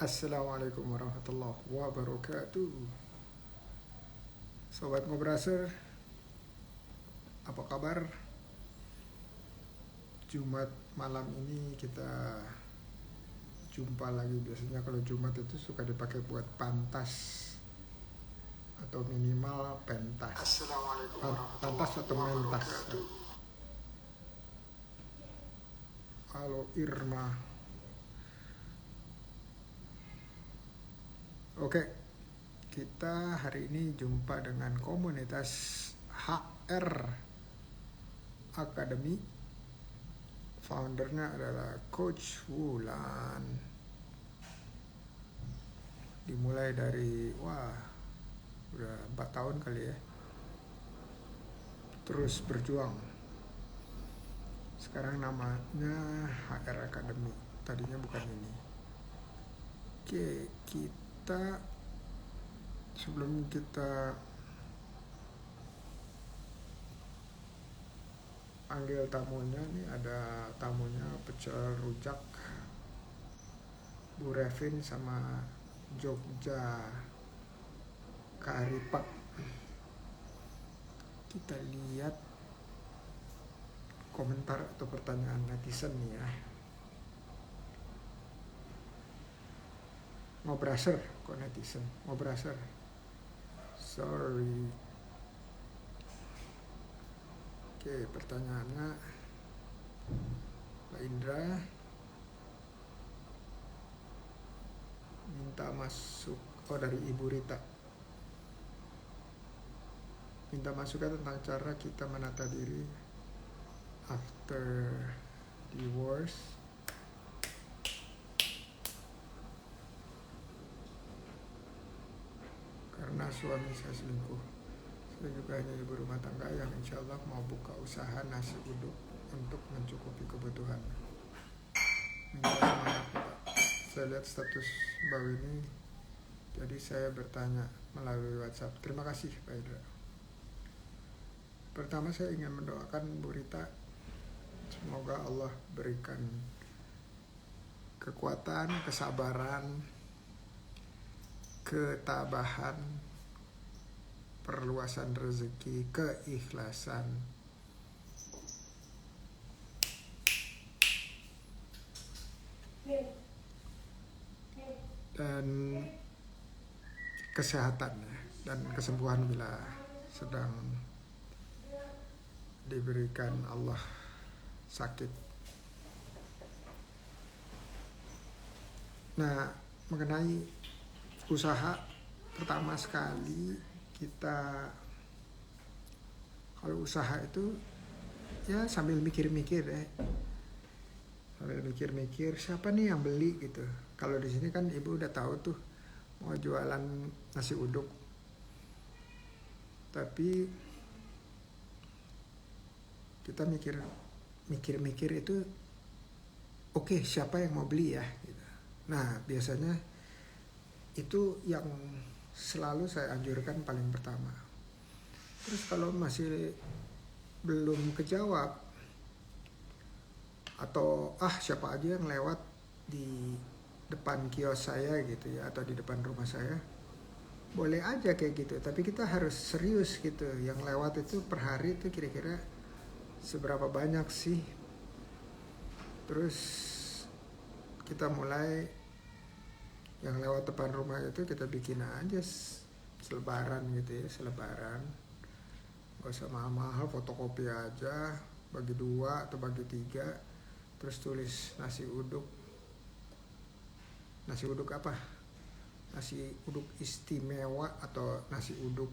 Assalamualaikum warahmatullahi wabarakatuh. Sobat Ngobraser, apa kabar? Jumat malam ini kita jumpa lagi. Biasanya kalau Jumat itu suka dipakai buat pantas atau minimal pentas. Assalamualaikum Pantas atau mentas. wabarakatuh. Halo Irma. Oke, kita hari ini jumpa dengan komunitas HR Academy. Foundernya adalah Coach Wulan. Dimulai dari udah 4 tahun kali ya. Terus berjuang. Sekarang namanya HR Academy. Tadinya bukan ini. Oke, sebelum kita panggil tamunya, nih ada tamunya pecel rujak Bu Revin sama Jogja Karipak. Kita lihat komentar atau pertanyaan netizen nih ya. Ngobraser, kok netizen? Ngobraser. Sorry. Oke, pertanyaannya Pak Indra minta masuk dari Ibu Rita. Minta masukan tentang cara kita menata diri after divorce. Karena suami saya selingkuh. Saya juga hanya ibu rumah tangga yang insya Allah mau buka usaha nasi uduk untuk mencukupi kebutuhan. Minta semangat Pak. Saya lihat status Mbak Winnie, jadi saya bertanya melalui WhatsApp. Terima kasih Pak Indra. Pertama saya ingin mendoakan Bu Rita, semoga Allah berikan kekuatan, kesabaran, ketabahan, perluasan rezeki, keikhlasan, dan kesehatan dan kesembuhan bila sedang diberikan Allah sakit. Nah, mengenai usaha, pertama sekali kita kalau usaha itu ya sambil mikir-mikir ya. Sambil mikir-mikir siapa nih yang beli gitu. Kalau di sini kan ibu udah tahu tuh mau jualan nasi uduk. Tapi kita mikir-mikir itu oke, siapa yang mau beli ya gitu. Nah, biasanya itu yang selalu saya anjurkan paling pertama. Terus kalau masih belum kejawab atau siapa aja yang lewat di depan kios saya gitu ya, atau di depan rumah saya, boleh aja kayak gitu. Tapi kita harus serius gitu. Yang lewat itu per hari itu kira-kira seberapa banyak sih. Terus kita mulai yang lewat depan rumah itu kita bikin aja selebaran gitu ya, selebaran. Gak usah mahal-mahal, fotokopi aja, bagi 2 atau bagi 3, terus tulis nasi uduk. Nasi uduk apa? Nasi uduk istimewa atau nasi uduk.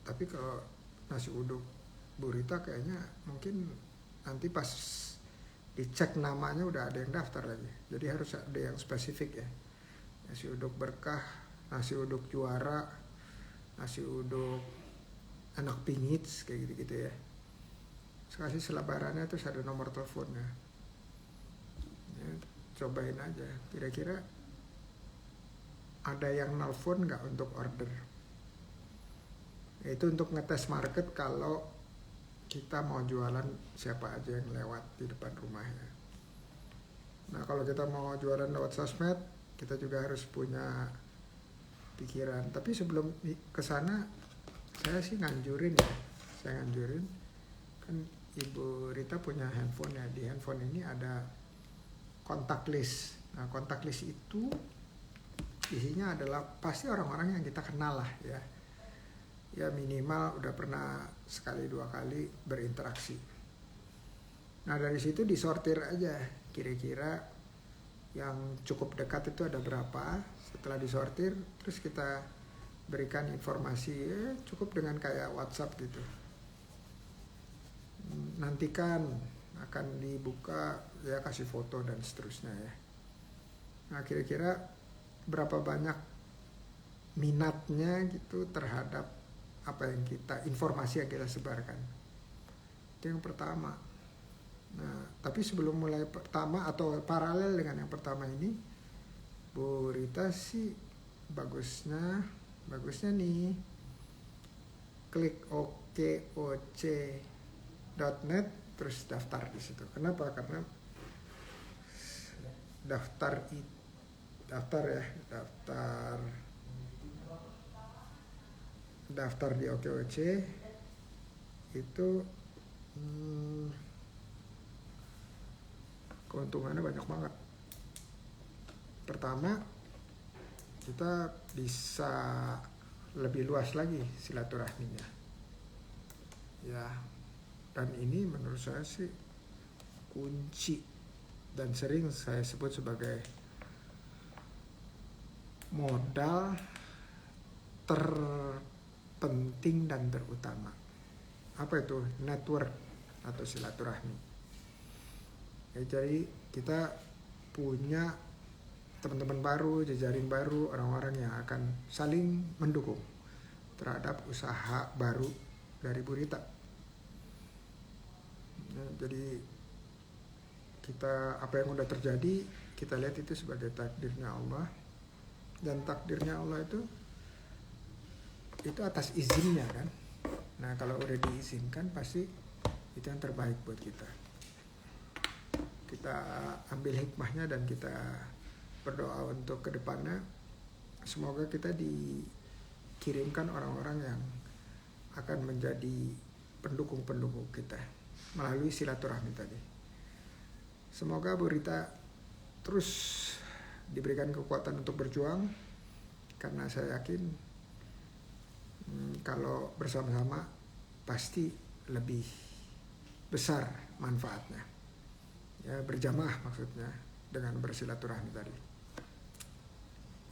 Tapi kalau nasi uduk Bu Rita kayaknya mungkin nanti pas dicek namanya udah ada yang daftar lagi. Jadi harus ada yang spesifik ya. Nasi uduk berkah, nasi uduk juara, nasi uduk anak pingit, kayak gitu-gitu ya. Kasih selebarannya terus ada nomor teleponnya. Ya, cobain aja. Kira-kira ada yang nelfon nggak untuk order? Itu untuk ngetes market kalau kita mau jualan siapa aja yang lewat di depan rumahnya. Nah kalau kita mau jualan lewat sosmed, kita juga harus punya pikiran. Tapi sebelum ke sana, saya sih nganjurin ya. Saya nganjurin, kan Ibu Rita punya handphone ya. Di handphone ini ada kontak list. Nah kontak list itu isinya adalah pasti orang-orang yang kita kenal lah ya. Ya minimal udah pernah sekali dua kali berinteraksi. Nah dari situ disortir aja, kira-kira yang cukup dekat itu ada berapa. Setelah disortir, terus kita berikan informasi cukup dengan kayak WhatsApp gitu. Nantikan akan dibuka, ya kasih foto dan seterusnya ya. Nah kira-kira berapa banyak minatnya gitu terhadap apa yang kita, informasi yang kita sebarkan. Itu yang pertama. Nah, tapi sebelum mulai pertama atau paralel dengan yang pertama ini, Bu Rita sih bagusnya nih klik okoc.net terus daftar di situ. Kenapa? Karena daftar di OKOC itu keuntungannya banyak banget. Pertama, kita bisa lebih luas lagi silaturahminya. Ya, dan ini menurut saya sih kunci dan sering saya sebut sebagai modal terpenting dan terutama. Apa itu? Network atau silaturahmi. Ya, jadi kita punya teman-teman baru, jejaring baru, orang-orang yang akan saling mendukung terhadap usaha baru dari Bu Rita. Nah, jadi kita, apa yang udah terjadi, kita lihat itu sebagai takdirnya Allah. Dan takdirnya Allah itu atas izinnya kan. Nah kalau udah diizinkan pasti itu yang terbaik buat kita. Kita ambil hikmahnya dan kita berdoa untuk kedepannya. Semoga kita dikirimkan orang-orang yang akan menjadi pendukung-pendukung kita melalui silaturahmi tadi. Semoga Bu Rita terus diberikan kekuatan untuk berjuang, karena saya yakin kalau bersama-sama pasti lebih besar manfaatnya. Ya, berjamaah maksudnya dengan bersilaturahmi tadi.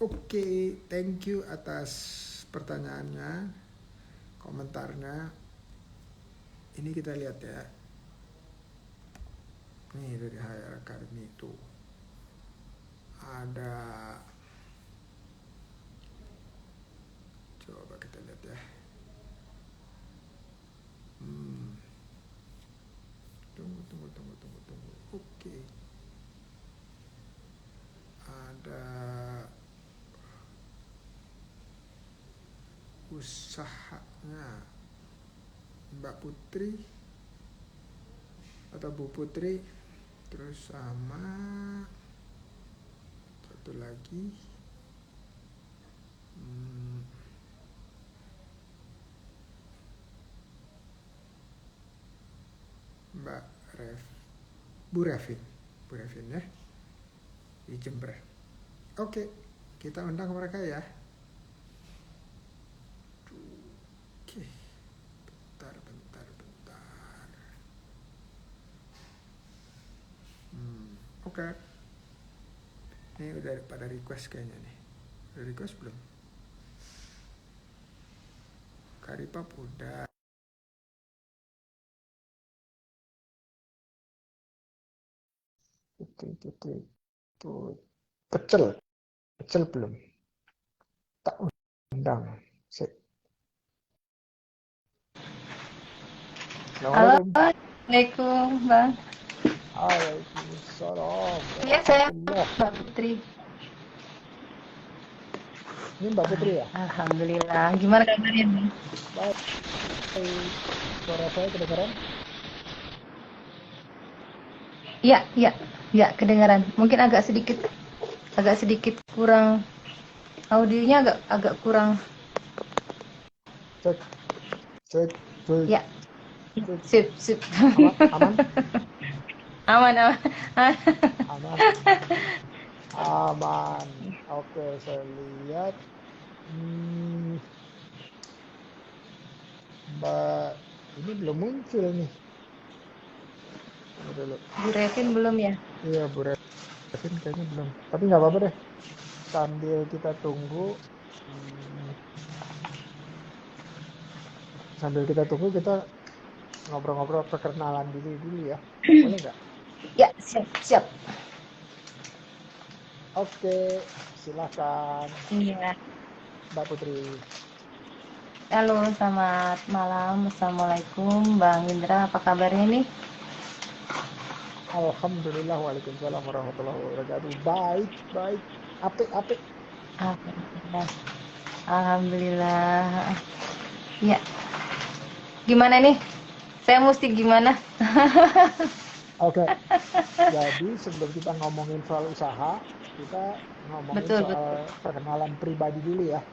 Oke, thank you atas pertanyaannya, komentarnya. Ini kita lihat ya. Nih dari HR Academy itu ada, coba kita lihat ya. Tunggu. Oke. Ada usahanya Mbak Putri atau Bu Putri, terus sama satu lagi Mbak Bu Revin ya di Jember. Oke, kita undang mereka ya. Oke, bentar. Oke. Ini udah pada request kayaknya nih. Udah request belum? Karipap udah. Putri. Pecel belum. Tak undang. Halo, Assalamualaikum, Bang. Waalaikumsalam. Iya, saya Mbak Putri. Ini Mbak Putri ya? Alhamdulillah. Gimana kabarnya, Bang? Baik. Suara saya kedengaran? Iya, iya, iya, kedengaran. Mungkin agak sedikit kurang audionya agak agak kurang. Cek, cek, cek, Ya, cek. sip, sip. Aman, aman, Aman, aman. aman, aman. Oke, saya lihat. Mbak ini belum muncul nih. Tunggu dulu. Bu Revin belum ya? Iya, Bu Revin kayaknya belum. Tapi nggak apa-apa deh. Sambil kita tunggu, kita ngobrol-ngobrol perkenalan dulu ya. Boleh nggak? Ya, siap, siap. Oke, silakan Iya. Mbak Putri. Halo, selamat malam. Assalamualaikum, Bang Indra. Apa kabarnya nih? Alhamdulillah, waalaikumsalam warahmatullahi wabarakatuh. Baik, baik. Apik, apik. Alhamdulillah. Alhamdulillah. Ya, gimana nih? Saya mesti gimana? Oke, jadi sebelum kita ngomongin soal usaha, kita ngomongin Betul, soal betul. perkenalan pribadi dulu ya.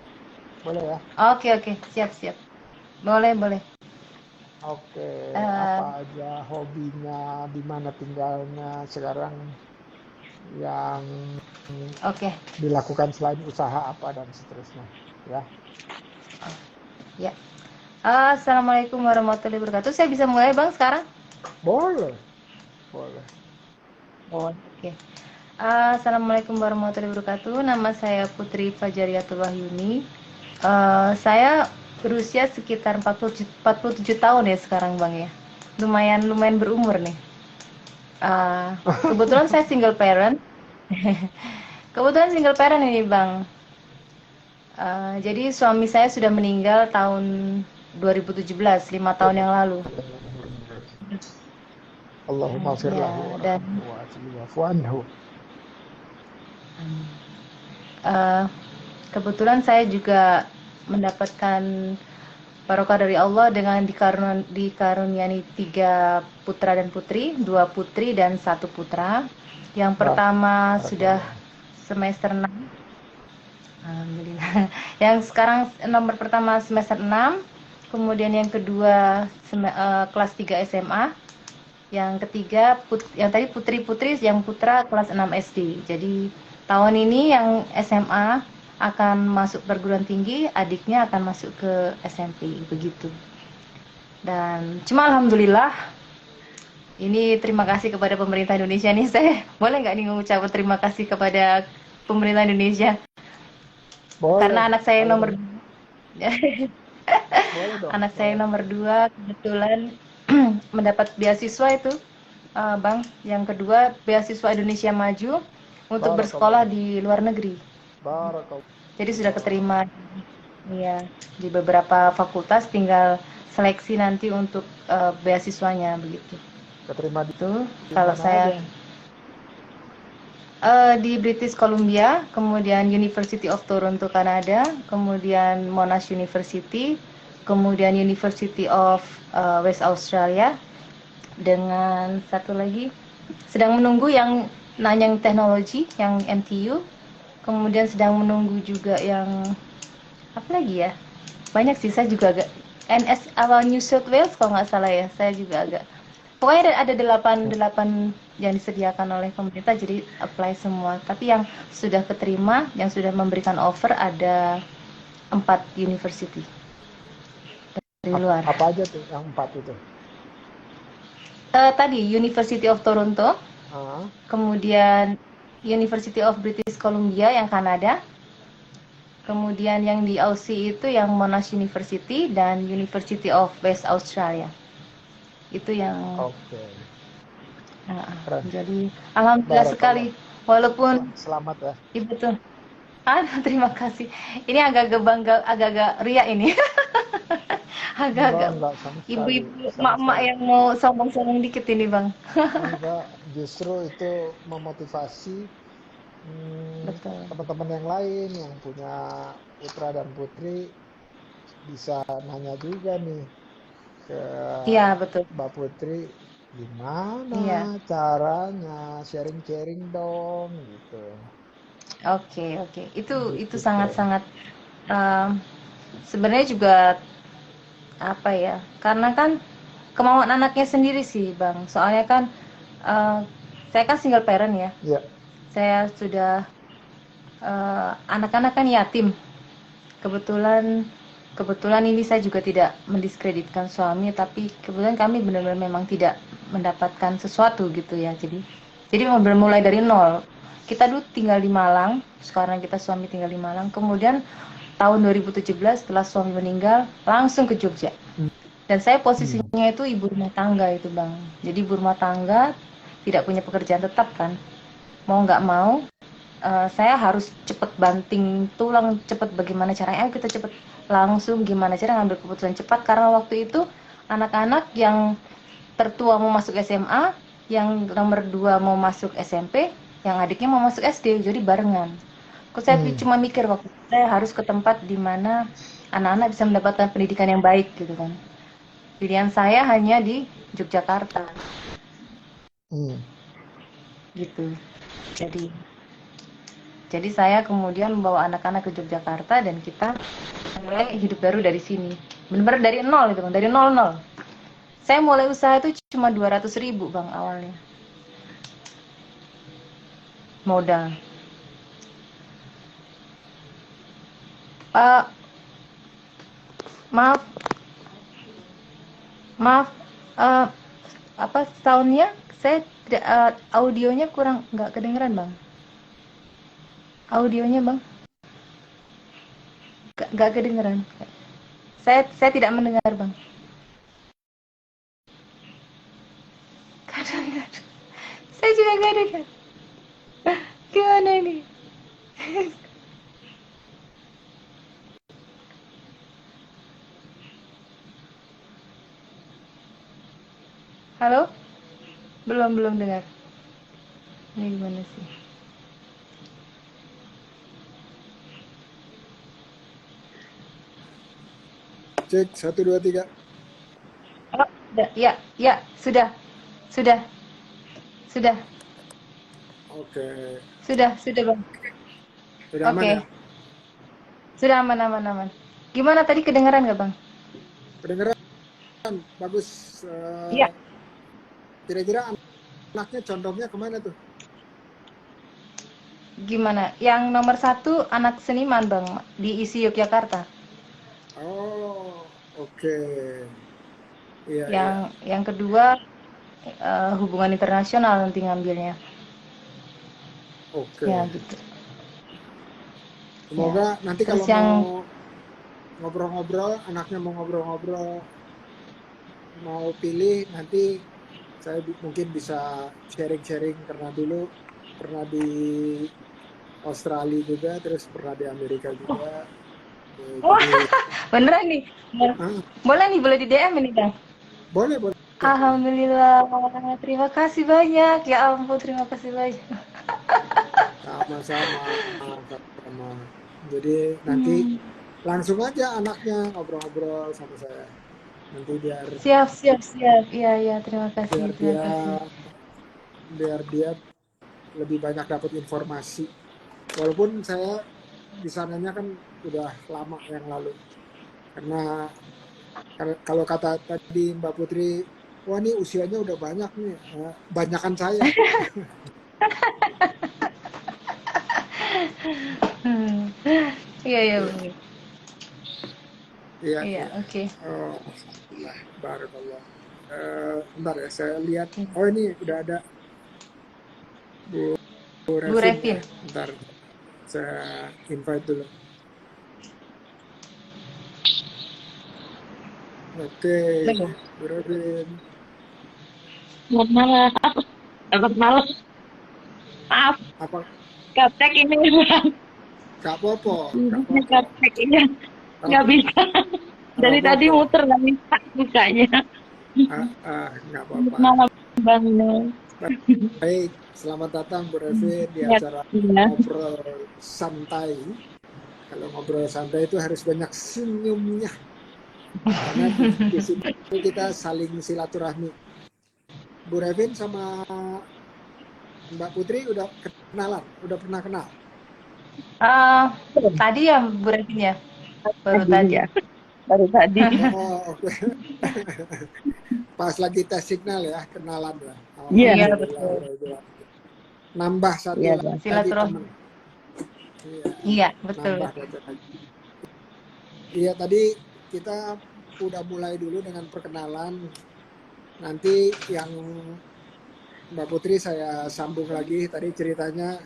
Boleh ya? Oke, oke. Siap, siap. Boleh, boleh. Oke, Eh, apa aja hobinya, di mana tinggalnya sekarang, yang oke, dilakukan selain usaha apa dan seterusnya, ya. ya. Assalamualaikum warahmatullahi wabarakatuh. Saya bisa mulai, Bang, sekarang? Boleh, boleh. Boleh. Oke. Assalamualaikum warahmatullahi wabarakatuh. Nama saya Putri Fajariatul Wahyuni. Saya berusia sekitar 47 tahun ya sekarang, Bang ya. Lumayan berumur nih. Kebetulan saya single parent. Kebetulan single parent ini, Bang. Jadi suami saya sudah meninggal tahun 2017, 5 tahun yang lalu. Allahumma firlahu Ya, dan warhamhu wa'afu anhu. eh, kebetulan saya juga mendapatkan barokah dari Allah dengan dikaruniai 3 putra dan putri, 2 putri dan 1 putra. Yang pertama sudah semester 6. Alhamdulillah. Yang sekarang nomor pertama semester 6, kemudian yang kedua kelas 3 SMA, yang ketiga yang tadi putri-putri, yang putra kelas 6 SD. Jadi tahun ini yang SMA akan masuk perguruan tinggi, adiknya akan masuk ke SMP, begitu. Dan cuma alhamdulillah, ini terima kasih kepada pemerintah Indonesia nih. Saya boleh nggak nih mengucapkan terima kasih kepada pemerintah Indonesia? Boleh. Karena anak saya boleh nomor boleh dong. anak saya nomor 2 kebetulan mendapat beasiswa itu, Bang. Yang kedua beasiswa Indonesia Maju untuk bersekolah di luar negeri. Jadi sudah keterima ya di beberapa fakultas, tinggal seleksi nanti untuk beasiswanya begitu. Keterima itu kalau saya di British Columbia, kemudian University of Toronto Kanada, kemudian Monash University, kemudian University of West Australia, dengan satu lagi sedang menunggu yang Nanyang Teknologi yang NTU, kemudian sedang menunggu juga yang apa lagi ya, banyak sih. Saya juga agak NS awal New South Wales kalau nggak salah ya, saya juga agak pokoknya ada 8 yang disediakan oleh pemerintah, jadi apply semua. Tapi yang sudah keterima, yang sudah memberikan offer ada 4 university dari luar. Apa aja tuh yang 4 itu? Tadi University of Toronto, kemudian University of British Columbia yang Kanada, kemudian yang di Aussie itu yang Monash University dan University of West Australia. Itu yang jadi alhamdulillah sekali, walaupun selamat ya. Iya betul. Terima kasih. Ini agak-agak bangga, agak-agak ria ini. Agak-agak ibu-ibu, mak-mak yang mau sombong-sombong dikit ini, Bang. Enggak, justru itu memotivasi teman-teman yang lain yang punya putra dan putri, bisa nanya juga nih ke Iya, betul. Mbak Putri, Gimana Iya. caranya? Sharing-sharing dong gitu. Oke, oke. Itu Gitu tuh. sangat-sangat sebenarnya juga apa ya? Karena kan kemauan anaknya sendiri sih, Bang. Soalnya kan eh, saya kan single parent ya. Ya. Saya sudah anak-anak kan yatim. Kebetulan kebetulan ini saya juga tidak mendiskreditkan suami, tapi kebetulan kami benar-benar memang tidak mendapatkan sesuatu gitu ya. Jadi mau bermulai dari nol. Kita dulu tinggal di Malang, sekarang kita suami tinggal di Malang. Kemudian tahun 2017 setelah suami meninggal, langsung ke Jogja. Dan saya Hmm. posisinya itu ibu rumah tangga itu, Bang. Jadi ibu rumah tangga tidak punya pekerjaan tetap kan. Mau nggak mau, saya harus cepet banting tulang, cepet bagaimana caranya, ayo kita cepet langsung gimana cara ngambil keputusan cepat, karena waktu itu anak-anak yang tertua mau masuk SMA, yang nomor 2 mau masuk SMP, yang adiknya mau masuk SD, jadi barengan. Kok saya Hmm. cuma mikir waktu itu, saya harus ke tempat di mana anak-anak bisa mendapatkan pendidikan yang baik gitu kan. Pilihan saya hanya di Yogyakarta Hmm. gitu. Jadi Jadi saya kemudian membawa anak-anak ke Yogyakarta dan kita mulai hidup baru dari sini. Benar-benar dari nol itu, Bang, dari nol nol. Saya mulai usaha itu cuma 200.000 Bang awalnya. Modal. Uh, maaf, maaf, uh, apa soundnya saya tidak audionya kurang nggak kedengeran Bang. Audionya Bang nggak kedengeran. Saya tidak mendengar Bang. Kadang-kadang saya juga nggak dengar. Gimana ini? Halo? Belum dengar. Ini gimana sih? Cek 1 2 3. Oh, ya, ya, sudah, sudah, Oke, sudah Bang. sudah aman ya? Oke, sudah aman, aman, aman. Gimana tadi kedengaran nggak Bang? Kedengeran bagus. Iya. Kira-kira anaknya condongnya kemana tuh? Gimana? Yang nomor 1 anak seniman Bang di ISI Yogyakarta. Oh, oke. Iya, Yang iya. yang kedua hubungan internasional nanti ngambilnya. Ya Oke. gitu. Ya. Semoga nanti Terus kalau mau yang ngobrol-ngobrol, anaknya mau ngobrol-ngobrol, mau pilih, nanti saya mungkin bisa sharing-sharing karena dulu pernah di Australia juga, terus pernah di Amerika juga. wah, Jadi, beneran nih. ah, Boleh nih, boleh di DM ini Bang. boleh, boleh. Alhamdulillah, terima kasih banyak. Ya ampun, terima kasih banyak. Sama-sama, sama. Jadi nanti Hmm. langsung aja anaknya ngobrol-ngobrol sama saya. Nanti biar Siap, siap, siap. Iya, iya, terima kasih, biar terima dia kasih. biar dia lebih banyak dapat informasi. Walaupun saya di sananya kan udah lama yang lalu. Karena kalau kata tadi Mbak Putri, wah ini usianya udah banyak nih, banyakan saya. Hmm. Iya, iya, Iya, Bang. iya, Iya, iya. oke. Oh, alhamdulillah, barakallah. Bentar ya, saya lihat. Oke. Oh ini udah ada Bu Bu Revin ya. Revin. Bentar, saya invite dulu. Oke, Belum. Bu Revin. Selamat malam. Selamat malam. Maaf, Apa? gaptek ini Bang. Kak Popo, Kak Hidupnya Popo. gaptek iya. Oh, Nggak bisa. Dari tadi Popo. muter nggak bisa bukanya. Nggak Selamat apa-apa. malam Bang Inul. Baik, selamat datang Bu Revin di Ya, acara iya. ngobrol santai. Kalau ngobrol santai itu harus banyak senyumnya, karena di sini kita saling silaturahmi. Bu Revin sama Mbak Putri udah kenalan, udah pernah kenal. Tadi ya Bu Revin ya, baru Tadi tadi. ya, baru tadi. Oh, oke. Pas lagi tes signal ya, kenalan ya. Iya, Iya Alhamdulillah. betul. Nambah satu iya Bang. lagi Silaturahmi. teman. Iya, Iya betul. nambah satu lagi. Iya, tadi kita udah mulai dulu dengan perkenalan. Nanti yang Mbak Putri saya sambung lagi. Tadi ceritanya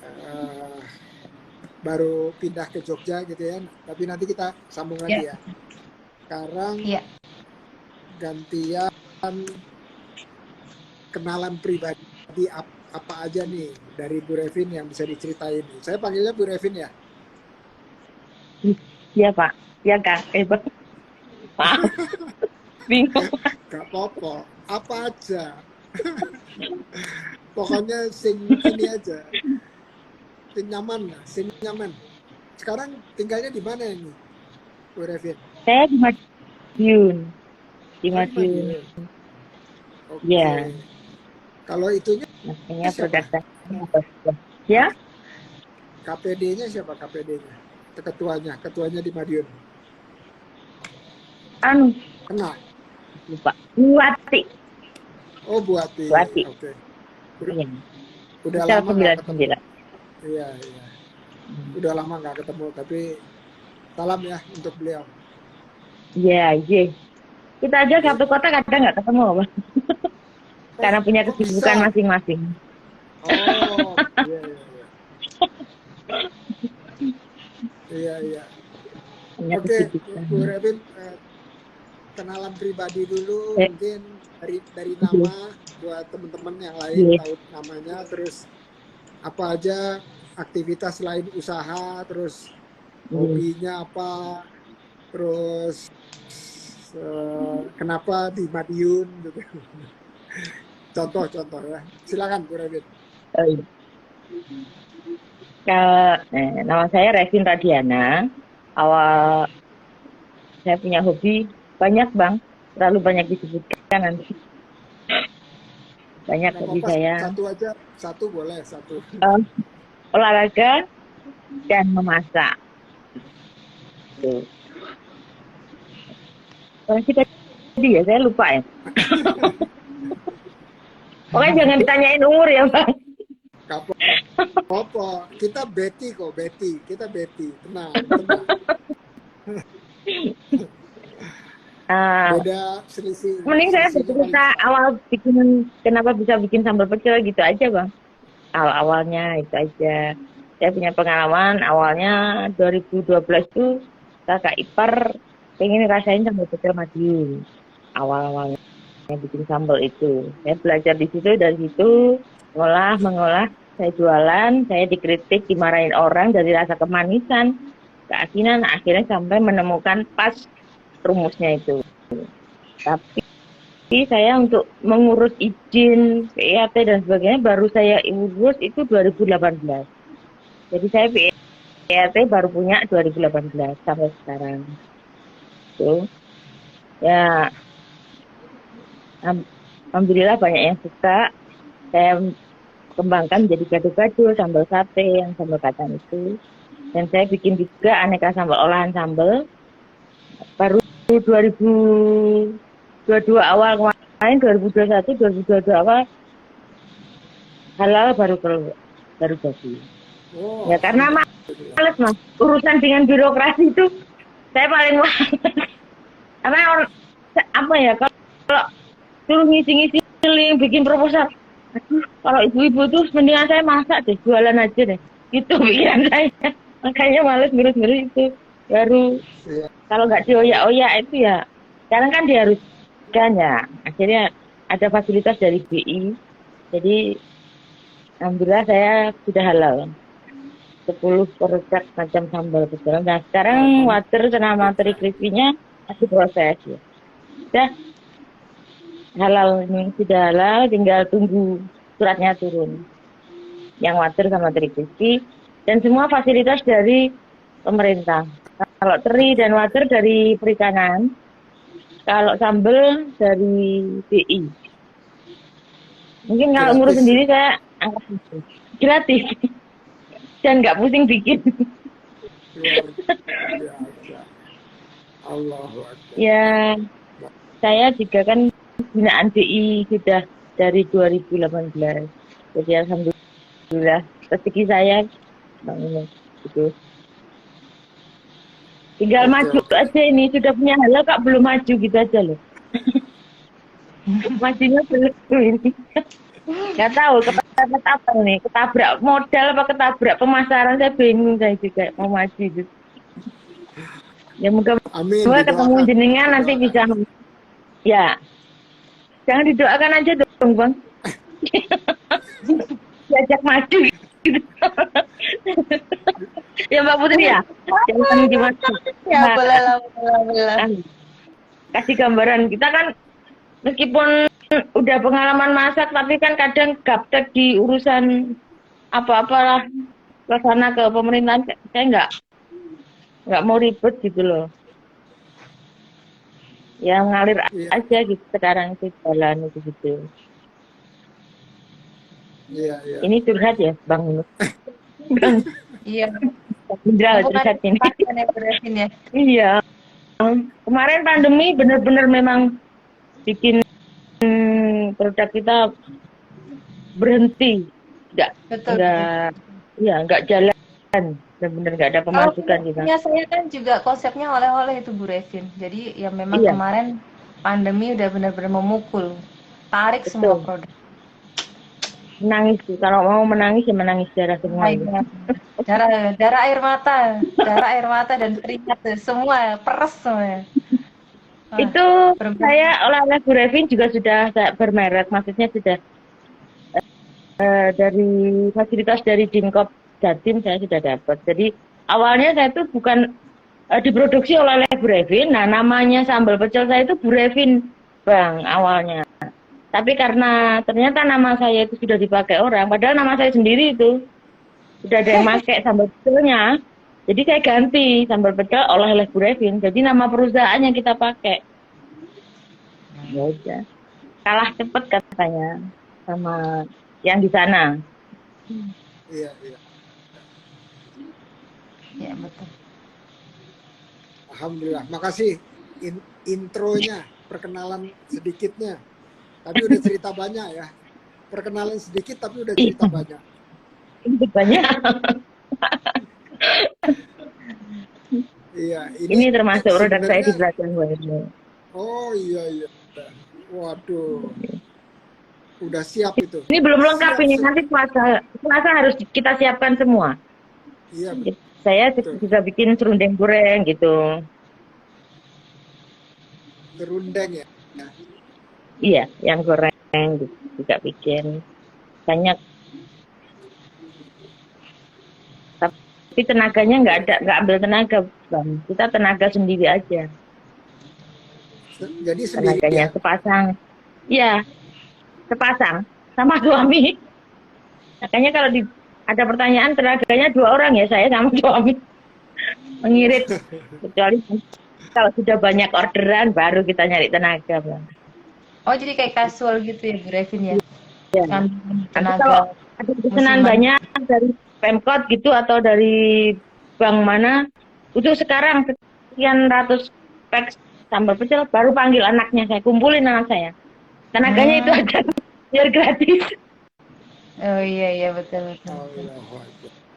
eh, baru pindah ke Jogja gitu ya. Tapi nanti kita sambung lagi Iya. ya. Sekarang Iya. gantian kenalan pribadi apa aja nih dari Bu Revin yang bisa diceritain. Saya panggilnya Bu Revin ya. Iya Pak, iya Kang. Bang. Maaf, bingung. Gak apa-apa, apa aja. Pokoknya sing ini aja. Sing nyaman lah, sing nyaman. Sekarang tinggalnya di mana ini, Bu Revin? Saya di Madiun. Di Oh, di Madiun. Madiun. Oke. Iya. Kalau itunya Makanya siapa? produk ya, KPD-nya siapa KPD-nya? Ketuanya di Madiun. anu, Kenal? lupa. Buati. Oh, Buati. Buati. Oke. Iya. Udah Misal lama nggak ketemu. 99. Iya. Udah lama nggak ketemu, tapi salam ya untuk beliau. Iya, iya. Kita aja satu kota kadang nggak ketemu, Bang. Karena punya Oh, kesibukan bisa. masing-masing. Oh, iya. Iya. Punya Oke, kesibukan. Bu Revin, kenalan pribadi dulu, Eh. mungkin dari nama buat teman-teman yang lain Iya. tahu namanya, terus apa aja aktivitas selain usaha, terus hobinya apa, terus kenapa di Madiun gitu. Contoh ya. Silakan Bu Revin. Oh, iya. Nama saya Revin Radiana. Awal saya punya hobi banyak Bang, terlalu banyak disebutkan nanti. Banyak Nggak hobi apa-apa, saya. satu aja, satu boleh, satu. Olahraga dan memasak. Tuh. Kalau kita tadi ya, saya lupa ya. Pokoknya jangan ditanyain umur ya Bang. Apa? Kita Betty kok, Betty. Kita Betty. Tenang. Beda selisih. Mending saya cerita awal bikin, kenapa bisa bikin sambal pecel gitu aja Bang. Awalnya itu aja. Saya punya pengalaman awalnya 2012 tuh kakak ipar pengen ngerasain sambal pecel Madiun. Awal-awalnya bikin sambal itu. Saya belajar di situ, dari situ mengolah, saya jualan, saya dikritik, dimarahin orang dari rasa kemanisan, keasinan, akhirnya sampai menemukan pas rumusnya itu. Tapi saya untuk mengurus izin, PIAT dan sebagainya baru saya urus itu 2018. Jadi saya PIAT baru punya 2018 sampai sekarang. Tuh. Ya, alhamdulillah banyak yang suka. Saya kembangkan menjadi gado-gado, sambal sate, yang sambal kacang itu. Dan saya bikin juga aneka sambal, olahan sambal. Baru 2022 awal kemarin, 2021, 2022 awal, halal baru jadi. Oh, Ya karena males Mas, urusan dengan birokrasi itu saya paling males. Karena apa ya, kalau suruh ngisi-ngisi link, bikin proposal, aduh, kalau ibu-ibu tuh mendingan saya masak deh, jualan aja deh. Itu pikiran saya. Makanya males ngurus-ngurus itu. Baru kalau nggak dioyak-oyak itu ya, sekarang kan diharuskan ya. Akhirnya ada fasilitas dari BI. Jadi alhamdulillah saya sudah halal. 10 produk macam sambal pecel. Nah sekarang water sama teri crispy-nya masih proses ya. Sudah halal, ini sudah halal, tinggal tunggu suratnya turun. Yang water sama teri crispy dan semua fasilitas dari pemerintah. Kalau teri dan water dari perikanan, kalau sambal dari BI. Mungkin kalau ngurus Gratis. sendiri saya angkat itu. Gratis. Dan nggak pusing bikin. Luar biasa. Allahu Akbar. Ya, saya juga kan binaan DI sudah dari 2018. Jadi alhamdulillah rezeki saya bangun gitu. Tinggal Oke, maju oke. aja ini, sudah punya halal kak belum maju gitu aja loh. Majunya belum ini. Nggak tahu ketabrak apa nih, ketabrak modal apa ketabrak pemasaran, saya bingung saya juga mau maju gitu. Ya moga Amin, ketemu didoakan. jenengan nanti bisa. Ya, jangan didoakan aja dong bang. Diajak maju gitu. Ya Mbak Putri ya, jangan gimana. Ya, boleh lah, boleh. Kasih gambaran, kita kan meskipun udah pengalaman masak, tapi kan kadang gaptek di urusan apa-apalah ke sana ke pemerintahan, saya nggak mau ribet gitu loh. Ya ngalir Iya, aja gitu sekarang itu jalan itu gitu. iya, iya. Ini curhat ya Bang Nur. Bang Iya. Indra Bukan curhat ini. pasien ya, beresin ya. Iya. Kemarin pandemi benar-benar memang bikin produk kita berhenti, Betul. nggak jalan, benar-benar nggak ada Kalau pemasukan kita. punya saya kan juga konsepnya oleh-oleh itu Bu Revin. Jadi ya memang Iya. kemarin pandemi udah benar-benar memukul, tarik Betul. semua produk. Menangis sih, kalau mau menangis ya menangis darah semua. Iya. Darah air mata dan keringat semua peres semua. Wah, Itu benar-benar. saya oleh Bu Revin juga sudah bermerek, maksudnya sudah dari fasilitas dari Dinkop Jatim saya sudah dapat. Jadi awalnya saya itu bukan diproduksi oleh Bu Revin. Nah namanya sambal pecel saya itu Bu Revin Bang awalnya. Tapi karena ternyata nama saya itu sudah dipakai orang, padahal nama saya sendiri itu sudah ada yang pakai sambal pecelnya. Jadi saya ganti sambal pecel oleh Bu Revin. Jadi nama perusahaan yang kita pakai. Ya udah. Kalah cepet katanya sama yang di sana. Iya, iya. Ya betul. Alhamdulillah. Makasih intronya, perkenalan sedikitnya. Tapi udah cerita banyak ya. Perkenalan sedikit tapi udah cerita banyak. Ini banyak. Iya, Ini termasuk produk saya di sebenarnya. belakang ini. Oh iya, iya. Waduh. Udah siap itu. Ini belum lengkap Siap, ini, nanti puasa harus kita siapkan semua. Iya, Saya betul. bisa bikin serundeng goreng gitu. Serundeng ya. Iya, yang goreng gitu, juga bikin banyak. Tapi tenaganya nggak ambil tenaga, Bang. Kita tenaga sendiri aja. Jadi Tenaganya sendirian. sepasang. Iya, sepasang sama suami. Makanya kalau ada pertanyaan tenaganya 2 orang ya, saya sama suami mengirit. Kecuali kalau sudah banyak orderan baru kita nyari tenaga, Bang. Oh jadi kayak casual gitu ya Bu Revin ya? Ya. Kan Nanti kalau tenaga ada pesanan musiman. banyak dari Pemkot gitu atau dari bank mana, itu sekarang sekian ratus pack sambal pecel baru panggil anaknya, saya kumpulin anak saya. Tenaganya itu aja biar gratis. Oh iya betul. Allahu Akbar.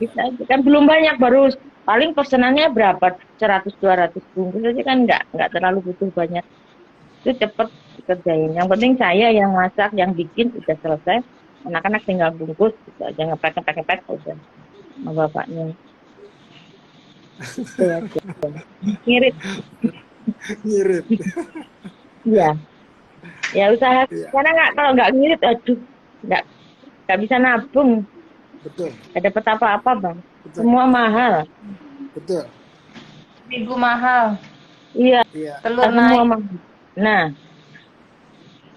Bisa aja. Kan belum banyak, baru paling pesanannya berapa 100-200 bungkus aja kan nggak terlalu butuh banyak. Itu cepet dikerjain. Yang penting saya yang masak, yang bikin udah selesai. Anak-anak tinggal bungkus, gitu aja ngepek udah sama bapaknya. Ya, ngirit. Ngirit. Iya. Ya usaha. Iya. Karena kalau nggak ngirit, aduh, nggak bisa nabung. Betul. Nggak dapat apa-apa, Bang. Betul. Semua mahal. Betul. Terigu mahal, Iya. Iya. telur Semua naik. mahal. Nah,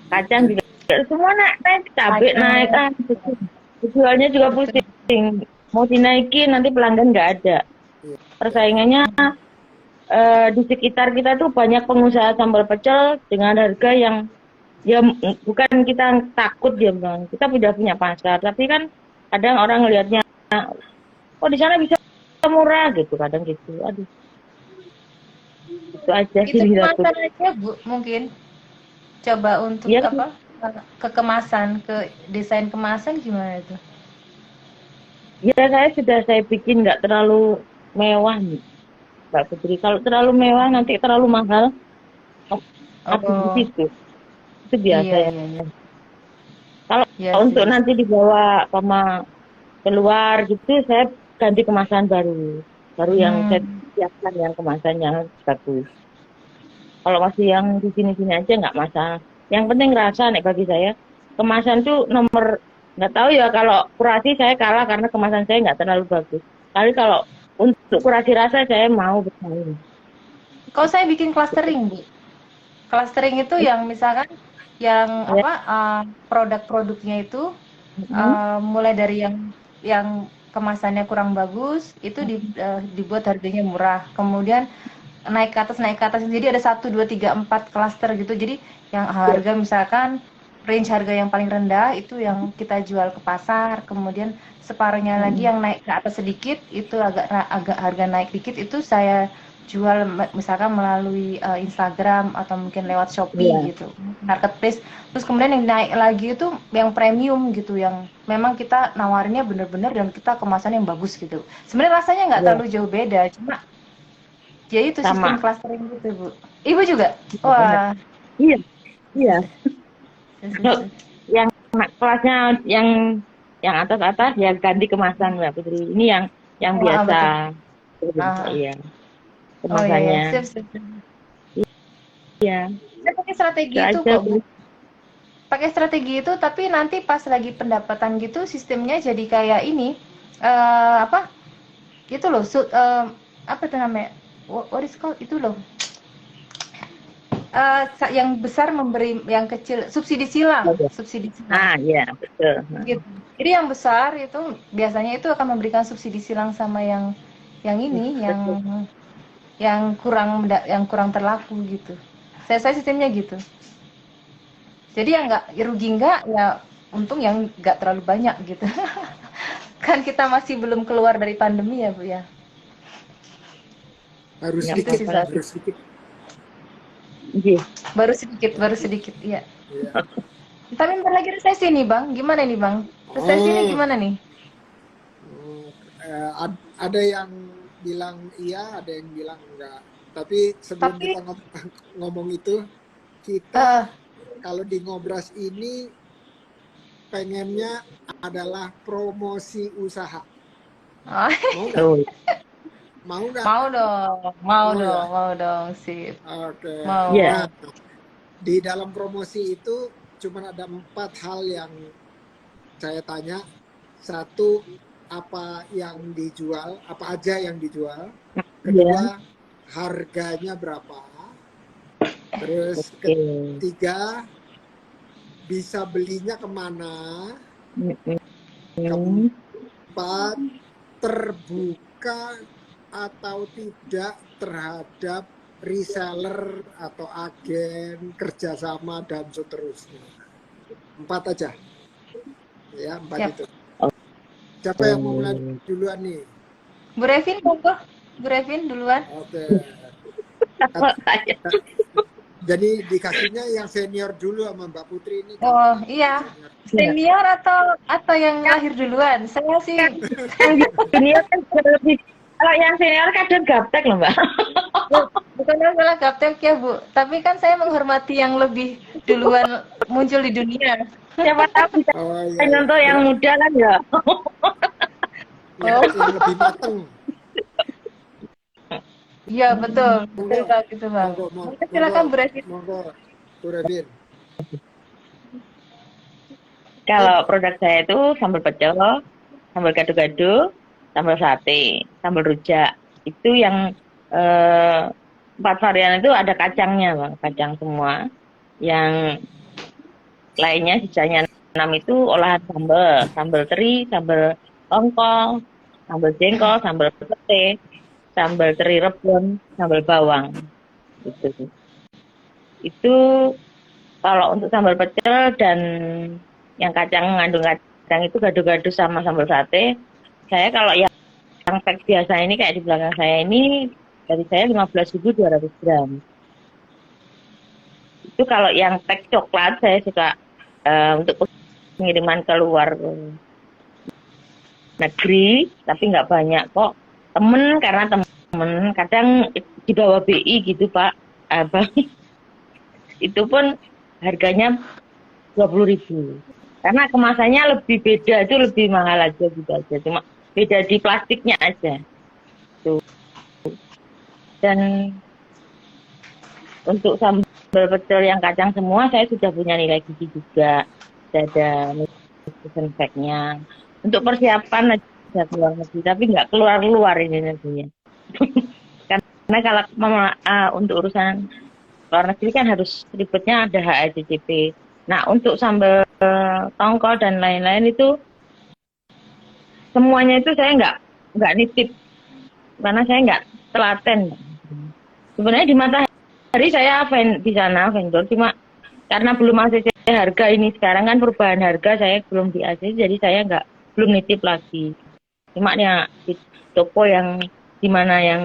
kacang juga semua naik, cabai Kacang. naik, jualnya juga pusing. Mau dinaikin nanti pelanggan nggak ada. Iya. Persaingannya di sekitar kita tuh banyak pengusaha sambal pecel dengan harga yang Ya bukan kita takut ya bang, kita udah punya pasar, tapi kan kadang orang ngelihatnya, oh di sana bisa murah gitu, kadang gitu. Aduh, itu aja sih Itu takut. kemasan aja Bu, mungkin coba untuk Ya, apa? Ke kemasan, ke desain kemasan gimana itu? ya saya bikin nggak terlalu mewah nih, Mbak Putri. Kalau terlalu mewah nanti terlalu mahal. Habis di Oh, situ, itu biasa iya ya. iya iya. Kalau Iya untuk sih. nanti dibawa sama keluar gitu, saya ganti kemasan baru, baru yang saya Hmm. siapkan yang kemasan yang bagus. Kalau masih yang di sini-sini aja nggak masalah. Yang penting rasa nih bagi saya. Kemasan tuh nomor, nggak tahu ya kalau kurasi saya kalah karena kemasan saya nggak terlalu bagus. Tapi kalau untuk kurasi rasa saya mau bersaing. Kalau saya bikin clustering, Bu. Clustering itu yang misalkan yang Ya. apa produk-produknya itu Mm-mm. mulai dari yang kemasannya kurang bagus itu dibuat harganya murah. Kemudian naik ke atas. Jadi ada satu, dua, tiga, empat klaster gitu. Jadi yang Ya. harga misalkan range harga yang paling rendah itu yang kita jual ke pasar. Kemudian separuhnya lagi Mm-mm. yang naik ke atas sedikit itu agak agak harga naik dikit itu saya jual misalkan melalui Instagram atau mungkin lewat Shopee Iya. gitu marketplace. Terus kemudian yang naik lagi itu yang premium gitu yang memang kita nawarinnya bener-bener dan kita kemasan yang bagus gitu. Sebenarnya rasanya nggak Iya. terlalu jauh beda, cuma jadi itu sistem Sama. clustering gitu, Bu. Ibu juga? Iya, benar. Wah, Iya. Iya. sip, sip, Kalau sip. yang kelasnya yang atas-atas ya ganti kemasan Mbak Putri. Ini yang Wah, biasa. betul. Biasa, Ah, iya. oh iya, iya. Kemasannya. Sip, sip, sip. Iya. Saya pakai strategi Itu itu aja kok, Bu. sih. Pakai strategi itu, tapi nanti pas lagi pendapatan gitu sistemnya jadi kayak ini. Apa? Gitu loh, apa itu namanya? What is called itu loh. Yang besar memberi yang kecil subsidi silang, Oke. subsidi silang. Ah, iya, betul. Nah, Gitu. Jadi yang besar itu biasanya itu akan memberikan subsidi silang sama yang ini betul. yang kurang terlaku gitu. Saya sistemnya gitu. Jadi yang nggak rugi nggak ya untung yang nggak terlalu banyak gitu. Kan kita masih belum keluar dari pandemi ya Bu ya. Harus Nggak Gitu sedikit, sih apa-apa saat sih. harus sedikit. Iya. baru sedikit iya. Ya. Tapi bentar lagi resesi nih Bang. Gimana nih Bang? Resesi nih Oh, gimana nih? ada yang bilang iya, ada yang bilang enggak. Tapi sebelum Tapi kita ngomong itu, eh kita kalau di Ngobras ini pengennya adalah promosi usaha. oh, Mau nggak? Oh, Mau nggak? Mau ya? mau dong, sip. Oke. Mau. iya. Nah, di dalam promosi itu cuma ada 4 hal yang saya tanya. Satu, apa yang dijual, apa aja yang dijual. Iya. Kedua, harganya berapa. Terus Oke. ketiga, bisa belinya kemana. Mm-mm. Keempat, terbuka atau tidak terhadap reseller atau agen, kerjasama, dan seterusnya. 4 aja. Ya, 4 Siap. itu. Siapa yang mau mulai duluan nih? Bu Revin monggo. Bu Revin duluan. Oke. Sama saya. Jadi dikasihnya yang senior dulu sama Mbak Putri ini Oh, gampang. Yang iya. senior. Iya. Senior atau yang lahir duluan? Saya sih Yang junior kan lebih, kalau yang senior kadang gaptek loh Mbak. bukan masalah gaptek ya, Bu. Tapi kan saya menghormati yang lebih duluan muncul di dunia. Siapa tahu bisa Oh iya iya. nyontoh yang muda kan ya. Oh, Yang lebih mateng. iya betul. Betul Monggo, Bang gitu, Bang. monggo, Mungkin monggo, silakan Bu Revin. monggo, Bu Revin. Kalau produk saya itu sambal pecel, sambal gado-gado, sambal sate, sambal rujak. Itu yang 4 varian itu ada kacangnya, Bang. Kacang semua. Yang lainnya sisanya 6 itu olahan sambal. Sambal teri, sambal tongkol, sambal jengkol, sambal pete, sambal teri rebon, sambal bawang. Itu. Itu Kalau untuk sambal pecel dan yang kacang mengandung kacang itu gado-gado sama sambal sate, saya kalau yang pack biasa ini kayak di belakang saya ini dari saya 15.200 gram. Itu kalau yang pack coklat saya suka untuk pengiriman ke luar negeri, tapi nggak banyak kok. Karena temen kadang di bawah BI gitu Pak, Abang. Itu pun harganya 20.000. Karena kemasannya lebih beda, itu lebih mahal aja gitu aja. Cuma beda di plastiknya aja. Tuh. Dan untuk sambal pecel yang kacang semua saya sudah punya nilai gizi juga. Sudah ada nutrition fact-nya. Untuk persiapan aja keluar negeri, tapi nggak keluar-luar ini nantinya. Karena kalau untuk urusan luar negeri kan harus ribetnya ada HACCP. Nah, untuk sambal tongkol dan lain-lain itu semuanya itu saya nggak nitip karena saya nggak telaten. Sebenarnya di Matahari saya di sana vendor, cuma karena belum ACC harga ini sekarang kan perubahan harga saya belum di ACC, jadi saya belum nitip lagi. Cuma ya di toko yang di mana yang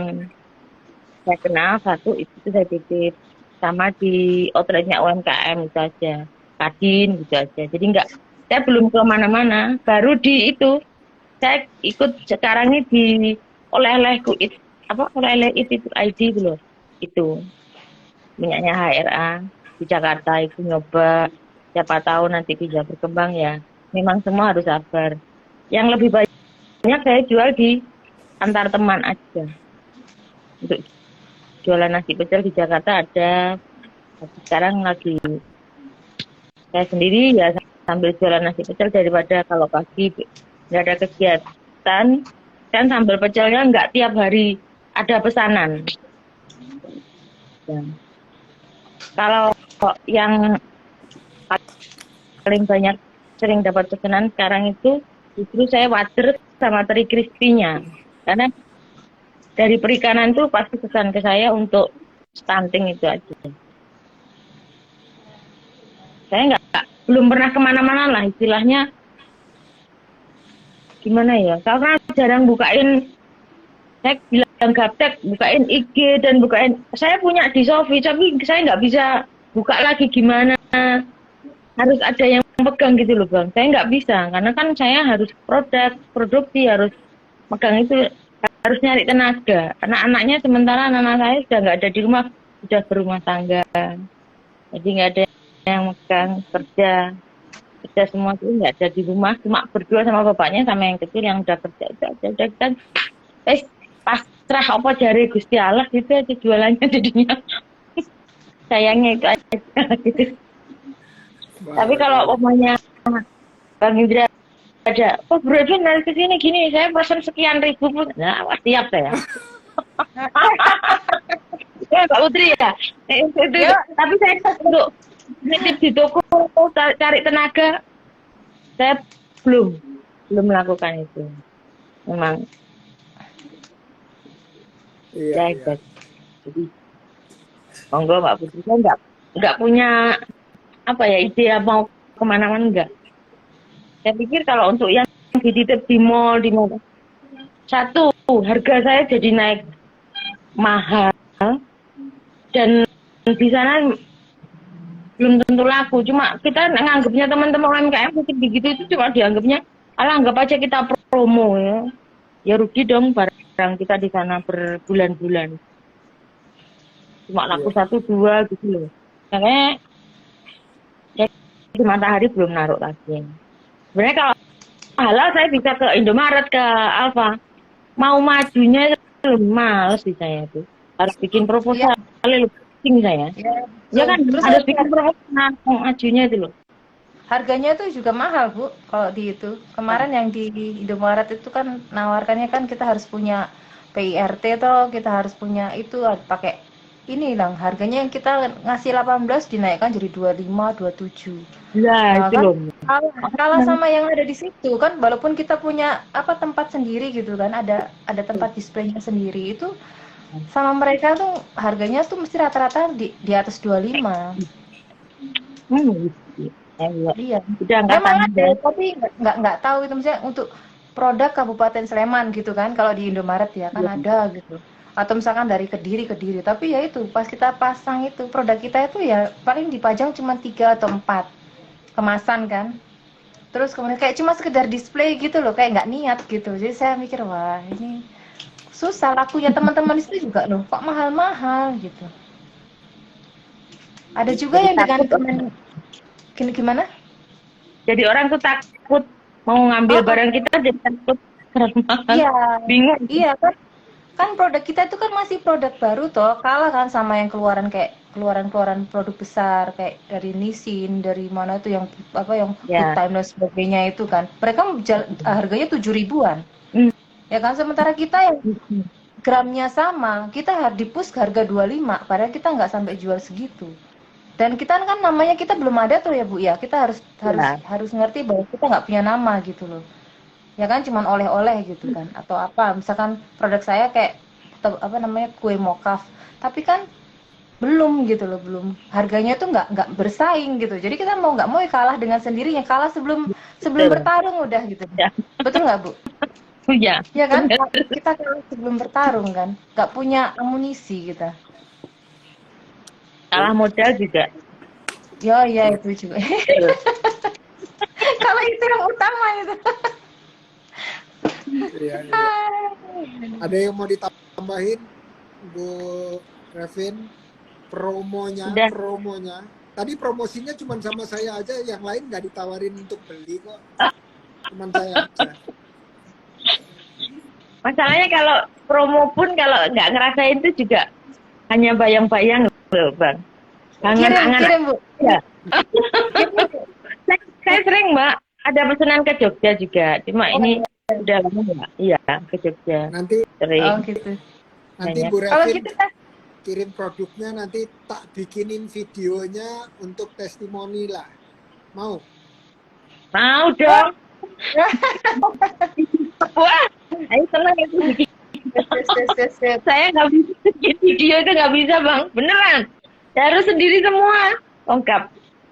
saya kenal satu itu saya titip, sama di outletnya UMKM itu aja, Kadin gitu aja. Jadi saya belum ke mana-mana, baru di itu saya ikut sekarang ini di oleh-olehku oleh-oleh itu ID itu loh, itu minyaknya HRA di Jakarta itu nyoba, siapa tahu nanti bisa berkembang ya. Memang semua harus sabar. Yang lebih banyak saya jual di antar teman aja. Untuk jualan nasi pecel di Jakarta ada, sekarang lagi saya sendiri ya sambil jualan nasi pecel, daripada kalau pagi nggak ada kegiatan kan sambal pecelnya nggak tiap hari ada pesanan. Ya. Kalau yang paling banyak sering dapat pesanan sekarang itu justru saya water sama teri crispy-nya, karena dari perikanan tuh pasti pesan ke saya untuk stunting itu aja. Saya belum pernah kemana-mana lah istilahnya, gimana ya, karena jarang bukain. Saya bilang gaptek, bukain IG dan saya punya di Shopee, tapi saya nggak bisa buka lagi, gimana, harus ada yang pegang gitu loh Bang. Saya nggak bisa, karena kan saya harus produksi, harus megang itu, harus nyari tenaga. Anak-anaknya sementara anak saya sudah nggak ada di rumah, sudah berumah tangga. Jadi nggak ada yang megang kerja semua itu nggak ada di rumah, cuma berdua sama bapaknya sama yang kecil yang udah kerja itu aja. Udah kan, pasrah apa jari Gusti Allah gitu aja jualannya jadinya. Sayangnya itu aja gitu. Tapi kalau umumnya Bang Indra ada, Bro Edwin nanti kesini gini, saya pesen sekian ribu pun, nah siap saya. Ya Pak Putri ya. Tapi saya untuk nitip di toko cari tenaga, saya belum melakukan itu. Memang. Iya. Jadi monggo Pak Putri, saya nggak punya ide mau kemana-mana enggak. Saya pikir kalau untuk yang dititip di mall, di mana, satu, harga saya jadi naik mahal, dan di sana belum tentu laku. Cuma kita nganggapnya teman-teman UMKM mungkin begitu, itu cuma dianggapnya, anggap aja kita promo ya. Ya rugi dong barang kita di sana berbulan-bulan. Cuma laku 1-2 gitu loh. Makanya di Matahari belum naruh lagi. Sebenarnya kalau halal saya bisa ke Indomaret, ke Alfa. Mau majunya males sih saya tuh. Harus bikin proposal, lebih penting saya. Ya kan, harus bikin proposal majunya itu loh. Harganya tuh juga mahal Bu, kalau di itu. Kemarin yang di Indomaret itu kan nawarkannya kan kita harus punya PIRT atau kita harus punya itu pakai ini lang. Harganya yang kita ngasih 18 dinaikkan jadi 25, 27. Nah, itu kan loh. kalah sama yang ada di situ kan, walaupun kita punya tempat sendiri gitu kan, ada tempat displaynya sendiri, itu sama mereka tuh harganya tuh mesti rata-rata di atas 25. Gitu. Ayo. Iya. Udah Memang angkatan ada, muda. tapi nggak tahu itu misalnya untuk produk Kabupaten Sleman gitu kan. Kalau di Indomaret ya kan Iya. ada gitu. Atau misalkan dari Kediri. Tapi ya itu pas kita pasang itu produk kita itu ya paling dipajang cuma 3 atau 4 kemasan kan. Terus kemudian kayak cuma sekedar display gitu loh, kayak nggak niat gitu. Jadi saya mikir wah ini susah lakunya teman-teman itu juga loh, kok mahal-mahal gitu. Ada juga Jadi yang takut. gimana? Jadi orang tuh takut mau ngambil Oh, barang kita jadi takut karena mahal. iya, Bingung. iya kan. Kan produk kita itu kan masih produk baru toh, kalah kan sama yang keluaran kayak keluaran produk besar kayak dari Nissin, dari mana itu yang apa yang Good Ya. Time dan sebagainya itu kan. Mereka harganya 7 ribuan. Hmm. Ya kan sementara kita yang gramnya sama, kita di push harga 25, padahal kita nggak sampai jual segitu. Dan kita kan namanya kita belum ada tuh ya Bu ya, kita harus Ya. harus ngerti bahwa kita nggak punya nama gitu loh. Ya kan cuman oleh-oleh gitu kan atau apa misalkan produk saya kayak apa namanya kue mokaf tapi kan belum gitu loh belum harganya tuh nggak bersaing gitu jadi kita mau nggak mau ya kalah dengan sendirinya kalah sebelum Betul. bertarung udah gitu Ya. betul nggak Bu Ya. ya kan kita kalah sebelum bertarung kan nggak punya amunisi kita Kalah modal juga. ya itu juga kalau itu yang utama itu Iya, iya. Ada yang mau ditambahin, Bu Revin? Udah. Promonya. Tadi promosinya cuma sama saya aja, yang lain nggak ditawarin untuk beli kok. Cuman saya aja. Masalahnya kalau promo pun kalau nggak ngerasain itu juga hanya bayang-bayang loh Bang. Angan-angan. kirim Bu Ya. Saya sering Mbak ada pesanan ke Jogja juga. Cuma ini udah lama Mbak. Iya ke Jogja. Nanti Sering. oh gitu Banyak. Bu kalau Revin gitu kan kirim produknya, nanti tak bikinin videonya untuk testimoni lah. Mau? Mau dong. Wah, ayo senang itu bikin. Saya nggak bisa bikin video itu nggak bisa Bang. Beneran. Saya harus sendiri semua. Lengkap.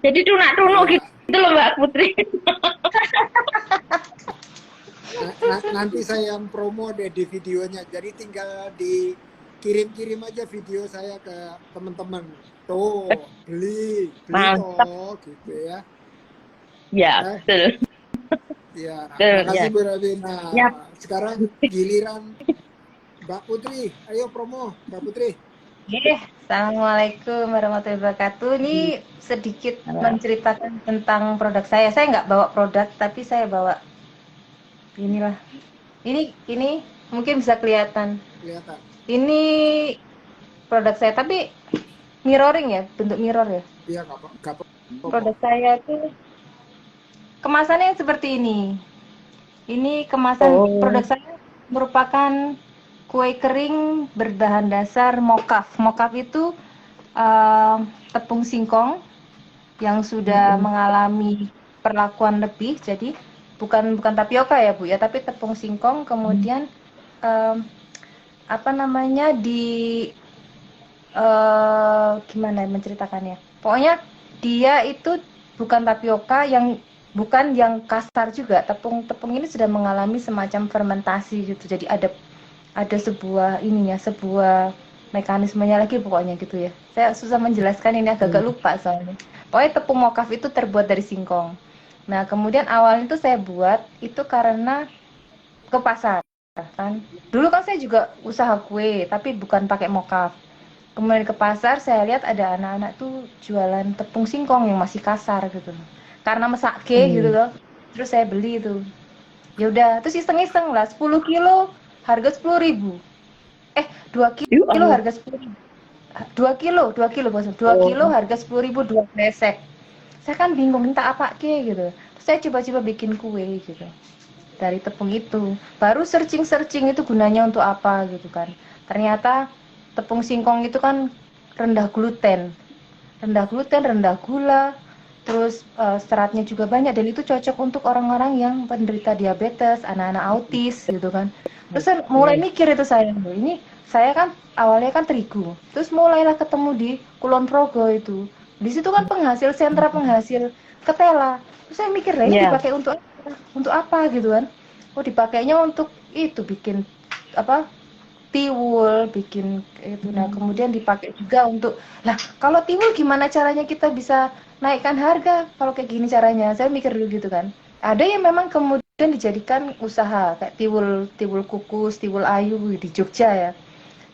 Jadi tunak-tunuk gitu loh Mbak Putri. Nanti saya yang promo deh di videonya. Jadi tinggal dikirim-kirim aja video saya ke teman-teman. Tuh, beli Mantap. toh, gitu ya. Ya, betul. Ya, Betul, makasih ya. Bu Ravina. Yap. Sekarang giliran Mbak Putri. Ayo promo, Mbak Putri. Assalamualaikum warahmatullahi wabarakatuh. Ini sedikit menceritakan tentang produk saya. Saya nggak bawa produk, tapi saya bawa inilah. Ini mungkin bisa kelihatan. Kelihatan. Ini produk saya, tapi mirroring ya, bentuk mirror ya. Iya, nggak apa-apa. Produk saya itu kemasannya seperti ini. Ini kemasan produk saya merupakan kue kering berbahan dasar mokaf. Mokaf itu tepung singkong yang sudah mengalami perlakuan lebih. Jadi bukan tapioka ya Bu ya, tapi tepung singkong kemudian apa namanya gimana menceritakannya? Pokoknya dia itu bukan tapioka bukan yang kasar juga. Tepung ini sudah mengalami semacam fermentasi gitu. Jadi ada sebuah sebuah mekanismenya lagi pokoknya gitu ya. Saya susah menjelaskan ini agak lupa soalnya. Pokoknya tepung mokaf itu terbuat dari singkong. Nah, kemudian awalnya itu saya buat itu karena ke pasar kan. Dulu kan saya juga usaha kue, tapi bukan pakai mokaf. Kemudian ke pasar saya lihat ada anak-anak tuh jualan tepung singkong yang masih kasar gitu. Karena mesake gitu loh. Terus saya beli itu. Ya udah, terus iseng-iseng lah 10 kilo harga 10.000. 2 kilo harga 10.000. 2 kilo bos. 2 kilo harga 10.000 2 kresek. Saya kan bingung minta apa gitu. Terus saya coba-coba bikin kue gitu. Dari tepung itu. Baru searching itu gunanya untuk apa gitu kan. Ternyata tepung singkong itu kan rendah gluten, rendah gula, terus seratnya juga banyak dan itu cocok untuk orang-orang yang penderita diabetes, anak-anak autis gitu kan. Terus saya mulai mikir itu ini saya kan awalnya kan terigu, terus mulailah ketemu di Kulon Progo itu Di situ kan penghasil, sentra penghasil ketela. Terus saya mikir lah, ini Iya. dipakai untuk apa? Untuk apa gitu kan? Oh, dipakainya untuk itu, bikin apa? Tiwul, bikin itu. Nah, kemudian dipakai juga untuk, lah kalau tiwul gimana caranya kita bisa naikkan harga kalau kayak gini caranya? Saya mikir dulu gitu kan. Ada yang memang kemudian dijadikan usaha kayak tiwul, tiwul kukus, tiwul ayu di Jogja ya.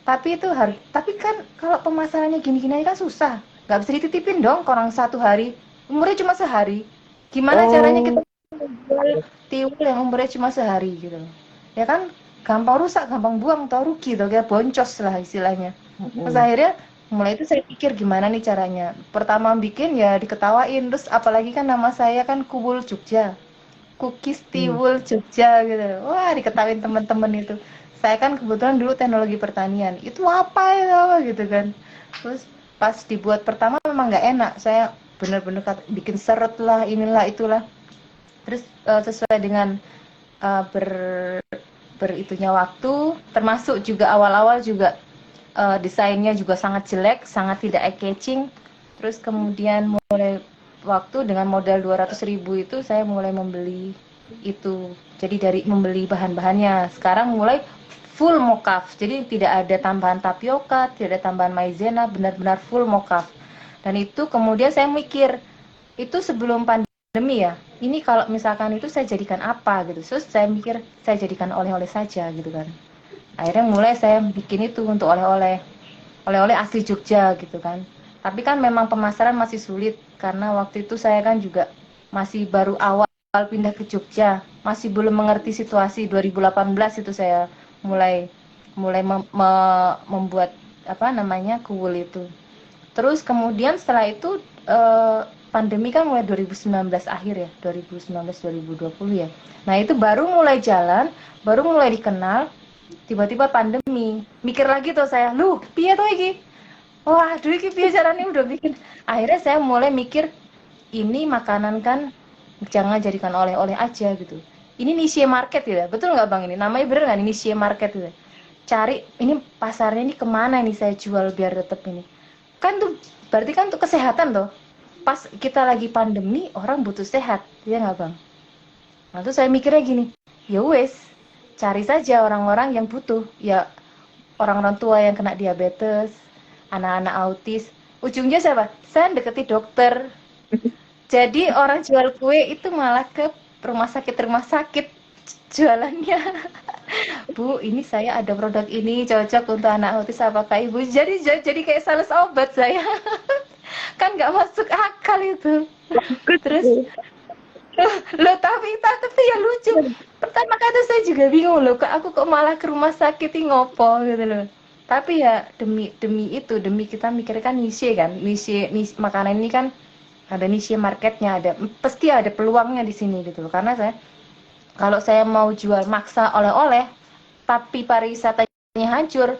Tapi itu tapi kan kalau pemasarannya gini-gini aja kan susah. Nggak bisa dititipin dong ke orang satu hari. Umurnya cuma sehari. Gimana caranya kita jual tiwul yang umurnya cuma sehari gitu? Ya kan gampang rusak, gampang buang, tau rugi tuh, kayak boncos lah istilahnya. Terus akhirnya mulai itu saya pikir gimana nih caranya. Pertama bikin ya diketawain, terus apalagi kan nama saya kan Kuwul Jogja. Cookies Tiwul Jogja gitu. Wah, diketawain teman-teman itu. Saya kan kebetulan dulu teknologi pertanian. Itu apa ya gitu kan. Terus pas dibuat pertama memang nggak enak. Saya benar-benar bikin seret lah, inilah itulah. Terus sesuai dengan ber beritunya waktu, termasuk juga awal-awal juga desainnya juga sangat jelek, sangat tidak eye-catching. Terus kemudian mulai waktu dengan modal 200.000 itu saya mulai membeli itu. Jadi dari membeli bahan-bahannya, sekarang mulai full mocaf. Jadi tidak ada tambahan tapioka, tidak ada tambahan maizena, benar-benar full mocaf. Dan itu kemudian saya mikir, itu sebelum pandemi ya, ini kalau misalkan itu saya jadikan apa gitu. Terus saya mikir saya jadikan oleh-oleh saja gitu kan. Akhirnya mulai saya bikin itu untuk oleh-oleh asli Jogja gitu kan. Tapi kan memang pemasaran masih sulit karena waktu itu saya kan juga masih baru awal pindah ke Jogja, masih belum mengerti situasi. 2018 itu saya mulai membuat apa namanya Kuwul itu. Terus kemudian setelah itu pandemi kan mulai 2019 akhir ya, 2019-2020 ya. Nah itu baru mulai jalan, baru mulai dikenal, tiba-tiba pandemi. Mikir lagi tuh saya, lu piye tuh iki? Wah, dulu iki piye caranya udah bikin. Akhirnya saya mulai mikir, ini makanan kan jangan jadikan oleh-oleh aja gitu. Ini niche market ya, betul nggak Bang ini? Namanya bener nggak ini niche market gitu? Cari, ini pasarnya ini kemana ini saya jual biar tetap ini. Kan tuh, berarti kan untuk kesehatan tuh. Pas kita lagi pandemi, orang butuh sehat, ya nggak Bang? Nah tuh saya mikirnya gini, ya wes, cari saja orang-orang yang butuh. Ya orang-orang tua yang kena diabetes, anak-anak autis. Ujungnya siapa? Saya deketi dokter. Jadi orang jual kue itu malah ke rumah sakit jualannya. Bu, ini saya ada produk ini cocok untuk anak autis, apakah ibu? Jadi kayak sales obat saya. Kan nggak masuk akal itu. Terus lo tapi ya lucu. Pertama kali saya juga bingung loh, aku kok malah ke rumah sakit ini ngopo gitu loh. Tapi ya demi kita mikirkan niche kan, niche makanan ini kan ada niche marketnya, pasti ada peluangnya di sini gitu loh. Karena kalau saya mau jual maksa oleh-oleh, tapi pariwisatanya hancur,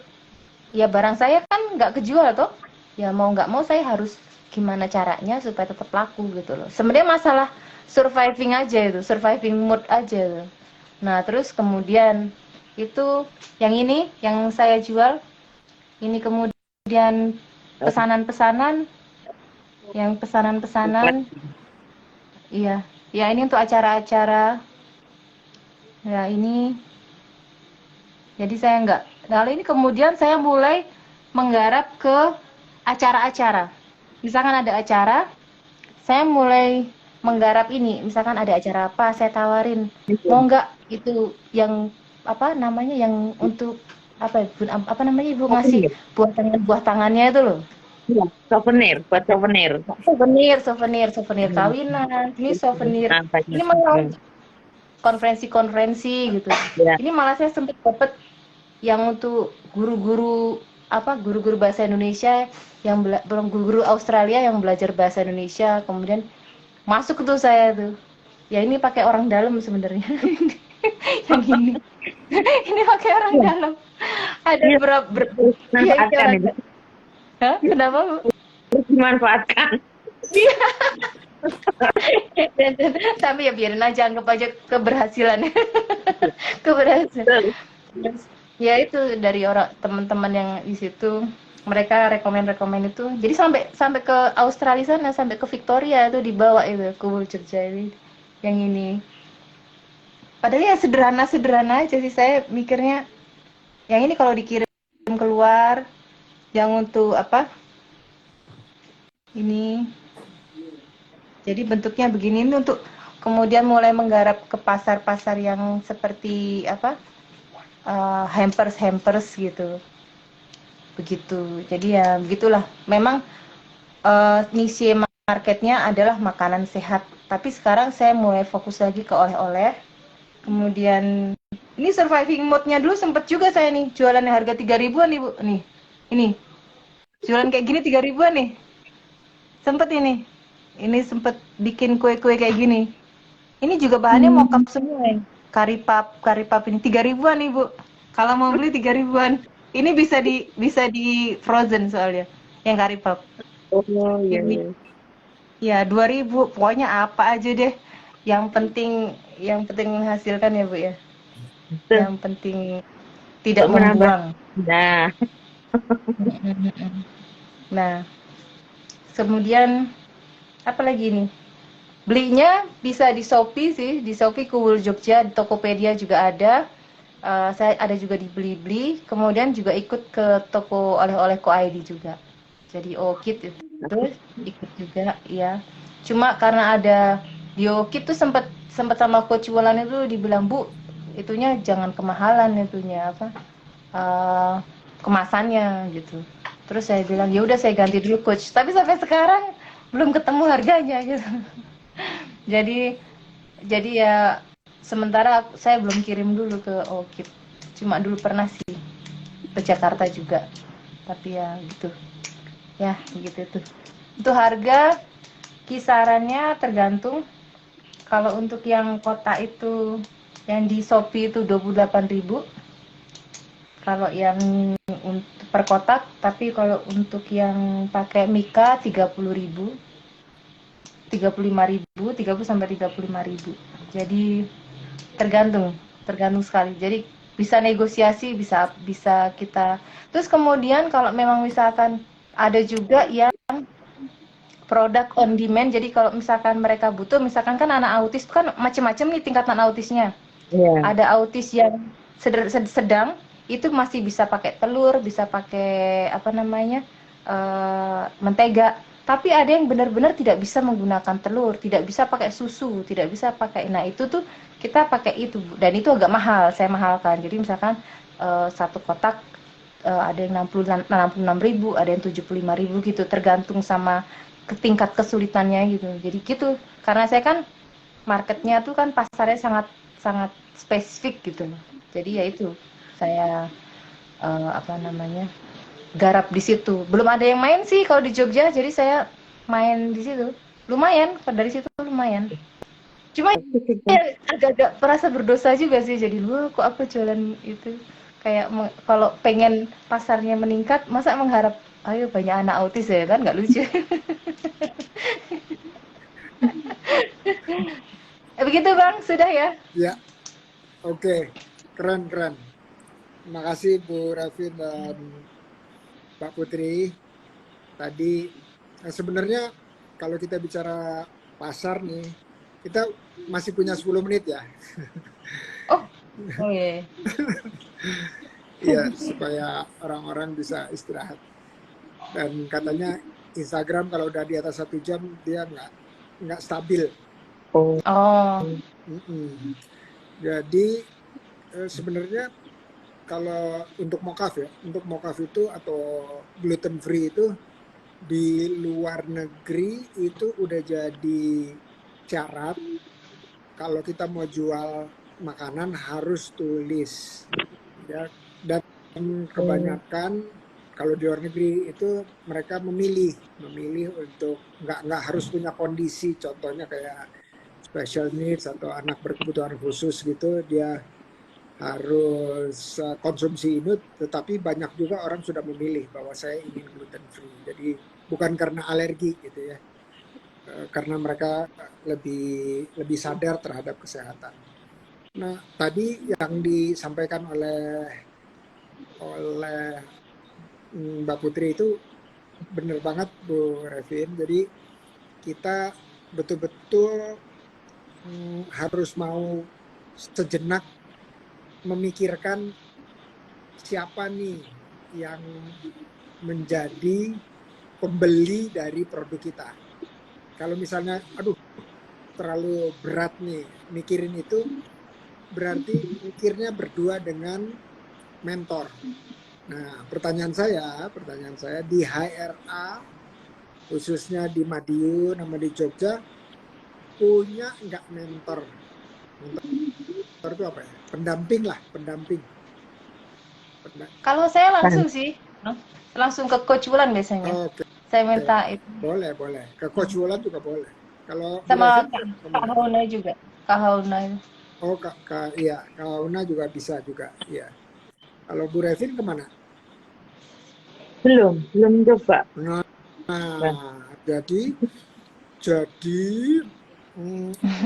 ya barang saya kan nggak kejual toh. Ya mau nggak mau saya harus gimana caranya supaya tetap laku gitu loh. Sebenarnya masalah surviving aja itu, surviving mood aja tuh. Nah terus kemudian itu yang ini yang saya jual, ini kemudian pesanan-pesanan, yang pesanan-pesanan, iya, ya ini untuk acara-acara, ya ini, jadi saya nggak, lalu ini kemudian saya mulai menggarap ke acara-acara, misalkan ada acara, saya mulai menggarap ini, misalkan ada acara apa, saya tawarin, mau nggak itu yang apa namanya yang untuk apa namanya ibu ngasih buah tangannya itu loh. Iya, souvenir, buat souvenir. Souvenir kawinan, ini souvenir, ini malah konferensi gitu. Ya. Ini malah saya sempat dapat yang untuk guru-guru bahasa Indonesia yang guru-guru Australia yang belajar bahasa Indonesia, kemudian masuk tuh saya tuh. Ya ini pakai orang dalam sebenarnya. Yang ini. Ini pakai orang dalam. Ada berapa ya, hah? Kenapa Bu? Dimanfaatkan. Iya. Tapi ya biarin aja, anggap aja keberhasilan. Keberhasilan. Ya itu dari orang teman-teman yang di situ mereka rekomen itu. Jadi sampai ke Australia sana, sampai ke Victoria itu dibawa itu Kubur Jogja ini, yang ini. Padahal ya sederhana aja sih, saya mikirnya. Yang ini kalau dikirim keluar, yang untuk apa? Ini. Jadi bentuknya begini ini untuk kemudian mulai menggarap ke pasar-pasar yang seperti apa? Hampers gitu. Begitu. Jadi ya begitulah. Memang niche marketnya adalah makanan sehat. Tapi sekarang saya mulai fokus lagi ke oleh-oleh. Kemudian ini surviving mode-nya dulu sempet juga saya nih jualan harga 3.000-an nih Bu. Nih. Ini. Jualan kayak gini 3.000-an nih. Sempet ini. Ini sempet bikin kue-kue kayak gini. Ini juga bahannya mockup semua ya. Kari pap ini 3.000-an nih Bu. Kalau mau beli 3.000-an. Ini bisa di frozen soalnya. Yang kari pap. Oh iya. Ini. Ya 2.000. Pokoknya apa aja deh. Yang penting menghasilkan ya Bu ya. Yang penting tidak membuang. Nah, Nah, kemudian apa lagi nih? Belinya bisa di Shopee sih, di Shopee Kubur Jogja, di Tokopedia juga ada. Saya ada juga di Blibli, kemudian juga ikut ke toko oleh-oleh ID juga. Jadi Okit itu ikut juga, ya. Cuma karena ada di Okit tuh sempat sama Coach Wulan itu dibilang, Bu, itunya jangan kemahalan itunya apa? Kemasannya gitu. Terus saya bilang ya udah saya ganti dulu Coach. Tapi sampai sekarang belum ketemu harganya gitu. jadi ya sementara saya belum kirim dulu ke Okit. Cuma dulu pernah sih ke Jakarta juga. Tapi ya gitu. Ya gitu tuh. Untuk harga kisarannya tergantung. Kalau untuk yang kota itu yang di Shopee itu 28.000. Kalau yang per kotak, tapi kalau untuk yang pakai Mika 30.000, 35.000, 30 sampai 35.000. Jadi tergantung sekali. Jadi bisa negosiasi, bisa kita. Terus kemudian kalau memang misalkan ada juga yang produk on demand. Jadi kalau misalkan mereka butuh, misalkan kan anak autis kan macam-macam nih tingkatan autisnya. iya. Ada autis yang sedang itu masih bisa pakai telur, bisa pakai apa namanya mentega. Tapi ada yang benar-benar tidak bisa menggunakan telur, tidak bisa pakai susu, tidak bisa pakai. Nah itu tuh kita pakai itu dan itu agak mahal, saya mahalkan. Jadi misalkan satu kotak ada yang 66.000, ada yang 75.000 gitu, tergantung sama tingkat kesulitannya gitu. Jadi gitu, karena saya kan marketnya tuh kan pasarnya sangat spesifik gitu loh. Jadi ya itu saya garap di situ. Belum ada yang main sih kalau di Jogja, jadi saya main di situ. Lumayan, dari situ lumayan. Cuma ya, agak-agak merasa berdosa juga sih. Jadi lu kok aku jualan itu kayak kalau pengen pasarnya meningkat, masa mengharap ayo banyak anak autis ya kan nggak lucu. Begitu Bang, sudah ya? Ya, oke. Keren. Terima kasih Bu Rafin dan Mbak Putri. Tadi sebenarnya kalau kita bicara pasar nih, kita masih punya 10 menit ya. Oh iya. Iya, supaya orang-orang bisa istirahat. Dan katanya Instagram kalau udah di atas 1 jam dia nggak stabil. Oh. Jadi sebenarnya kalau untuk mockup itu atau gluten free itu di luar negeri itu udah jadi syarat kalau kita mau jual makanan harus tulis ya. Dan kebanyakan kalau di luar negeri itu mereka memilih untuk nggak harus punya kondisi, contohnya kayak special needs atau anak berkebutuhan khusus gitu, dia harus konsumsi ini, tetapi banyak juga orang sudah memilih bahwa saya ingin gluten free. Jadi bukan karena alergi gitu ya, karena mereka lebih sadar terhadap kesehatan. Nah, tadi yang disampaikan oleh Mbak Putri itu bener banget Bu Revin. Jadi kita betul-betul harus mau sejenak memikirkan siapa nih yang menjadi pembeli dari produk kita. Kalau misalnya, aduh terlalu berat nih mikirin itu, berarti mikirnya berdua dengan mentor. Nah, pertanyaan saya di HRA khususnya di Madiun sama di Jogja punya nggak mentor? Mentor itu apa ya? Pendamping lah, pendamping. Kalau saya langsung sih, langsung ke Coach Wulan biasanya. Oke. Saya minta itu. Boleh. Ke Coach Wulan juga boleh. Kalau Sama Bu Revin, Kak Hauna juga. Kak Hauna. oh iya, Kak Hauna juga bisa juga. Iya. Kalau Bu Revin kemana? Belum coba. Nah, jadi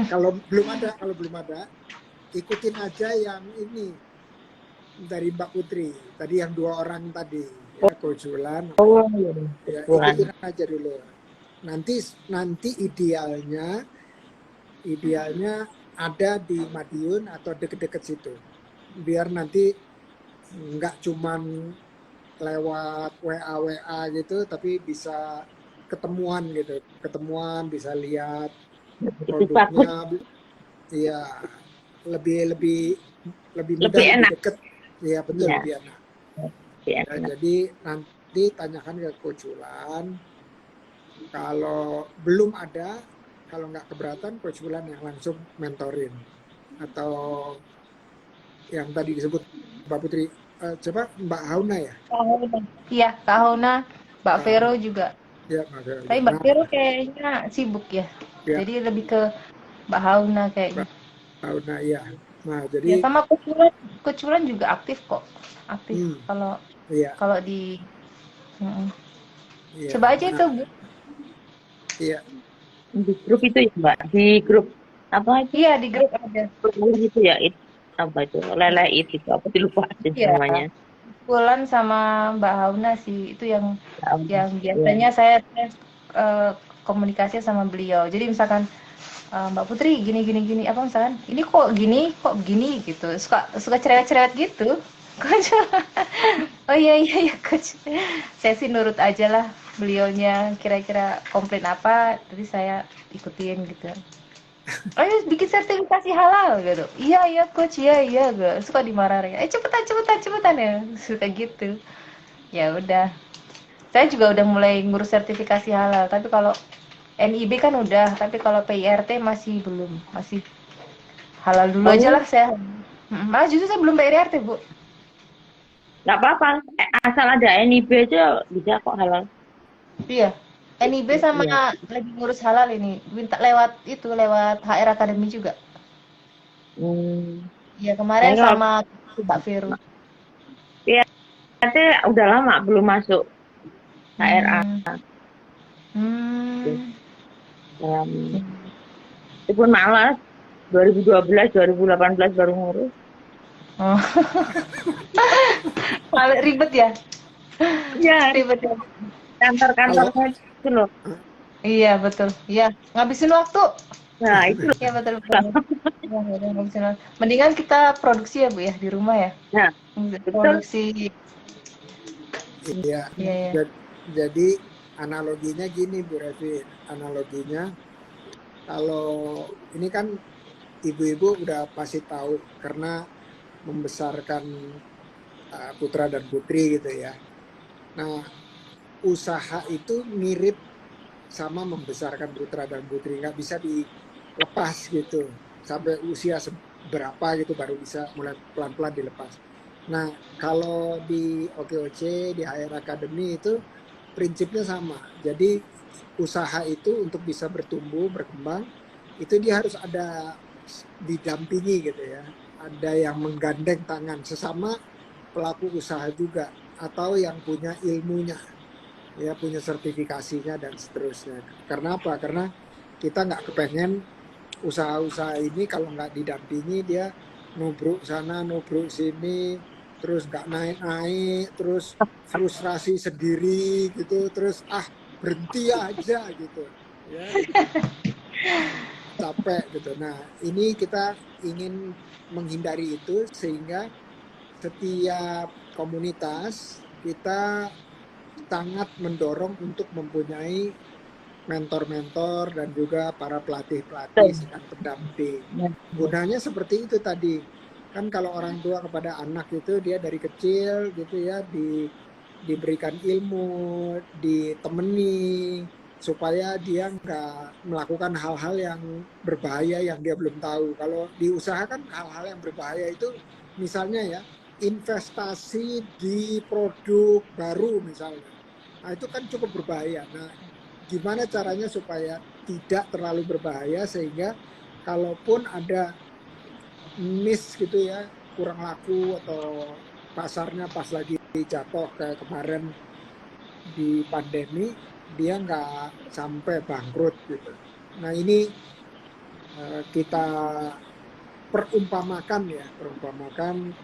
kalau belum ada, ikutin aja yang ini dari Mbak Putri. Tadi yang 2 orang tadi, ya Coach Wulan. Oh, Ya, ikutin aja dulu. Nanti idealnya ada di Madiun atau deket-deket situ. Biar nanti nggak cuman lewat WA gitu, tapi bisa ketemuan gitu. Ketemuan, bisa lihat produknya. Iya, lebih mudah, lebih enak. deket. Iya, betul, Ya. lebih enak. Ya, Ya, jadi nanti tanyakan ke Coach Wulan. Kalau belum ada, kalau nggak keberatan, Coach Wulan yang langsung mentorin. Atau yang tadi disebut Mbak Putri, coba Mbak Hauna ya? Iya, Kak Hauna, Mbak Vero juga. Ya, Mbak Vero. Tapi Mbak Vero kayaknya sibuk ya. Ya. Jadi lebih ke Mbak Hauna kayaknya. Mbak Hauna, iya. Nah, Ya, jadi sama Coach Wulan juga aktif kok. Aktif kalau di iya. Coba aja itu, Bu. Iya. Di grup itu ya, Mbak. Di grup apa itu? Iya, di grup ada. Gitu ya, apa itu? Leleit itu apa lupa namanya. Wulan sama Mbak Hauna sih itu yang biasanya saya komunikasi sama beliau. Jadi misalkan Mbak Putri gini apa misalkan ini kok begini gitu. Suka cerewet gitu. Coach. Oh iya Coach. Saya sih nurut aja lah beliaunya kira-kira komplain apa, jadi saya ikutin gitu. Ayo bikin sertifikasi halal gitu. Iya Coach, iya gitu. Suka dimarahin. Cepetan ya. Suka gitu. Ya udah. Saya juga udah mulai ngurus sertifikasi halal, tapi kalau NIB kan udah, tapi kalau PIRT masih belum. Masih halal dulu aja lah saya. Malah justru saya belum PIRT, Bu. Nggak apa-apa. Asal ada NIB aja bisa kok halal. Iya. NIB sama lagi ngurus halal ini. Minta lewat HR Academy juga. Iya, kemarin sama Mbak Vero. Iya, udah lama belum masuk HRA. Itu pun malas. 2012, 2018 baru ngurus. Oh. Ribet ya? Iya. Ribet ya. Kantor-kantornya itu loh. Iya, betul. Iya, ngabisin waktu. Nah, itu loh. Iya, betul. Mendingan kita produksi ya, Bu ya, di rumah ya. Nah, produksi. Iya. Jadi analoginya gini Bu Revin. Analoginya kalau ini kan ibu-ibu udah pasti tahu karena membesarkan putra dan putri gitu ya. Nah, usaha itu mirip sama membesarkan putra dan putri, nggak bisa dilepas gitu sampai usia berapa gitu baru bisa mulai pelan-pelan dilepas. Nah, kalau di OKOC, di HR Academy itu prinsipnya sama. Jadi usaha itu untuk bisa bertumbuh, berkembang, itu dia harus ada didampingi gitu ya. Ada yang menggandeng tangan sesama pelaku usaha juga atau yang punya ilmunya, ya punya sertifikasinya dan seterusnya. Karena apa? Karena kita nggak kepengen usaha-usaha ini kalau nggak didampingi dia nubruk sana, nubruk sini, terus nggak naik-naik, terus frustrasi sendiri gitu, terus berhenti aja gitu, ya capek gitu. Nah, ini kita ingin menghindari itu sehingga setiap komunitas kita sangat mendorong untuk mempunyai mentor-mentor dan juga para pelatih-pelatih dan pendamping. Gunanya seperti itu tadi. Kan kalau orang tua kepada anak itu dia dari kecil gitu ya diberikan ilmu, ditemani supaya dia nggak melakukan hal-hal yang berbahaya yang dia belum tahu. Kalau diusahakan hal-hal yang berbahaya itu misalnya ya investasi di produk baru misalnya. Nah, itu kan cukup berbahaya. Nah, gimana caranya supaya tidak terlalu berbahaya sehingga kalaupun ada miss gitu ya, kurang laku atau pasarnya pas lagi jatuh kayak kemarin di pandemi, dia nggak sampai bangkrut gitu. Nah, ini kita perumpamakan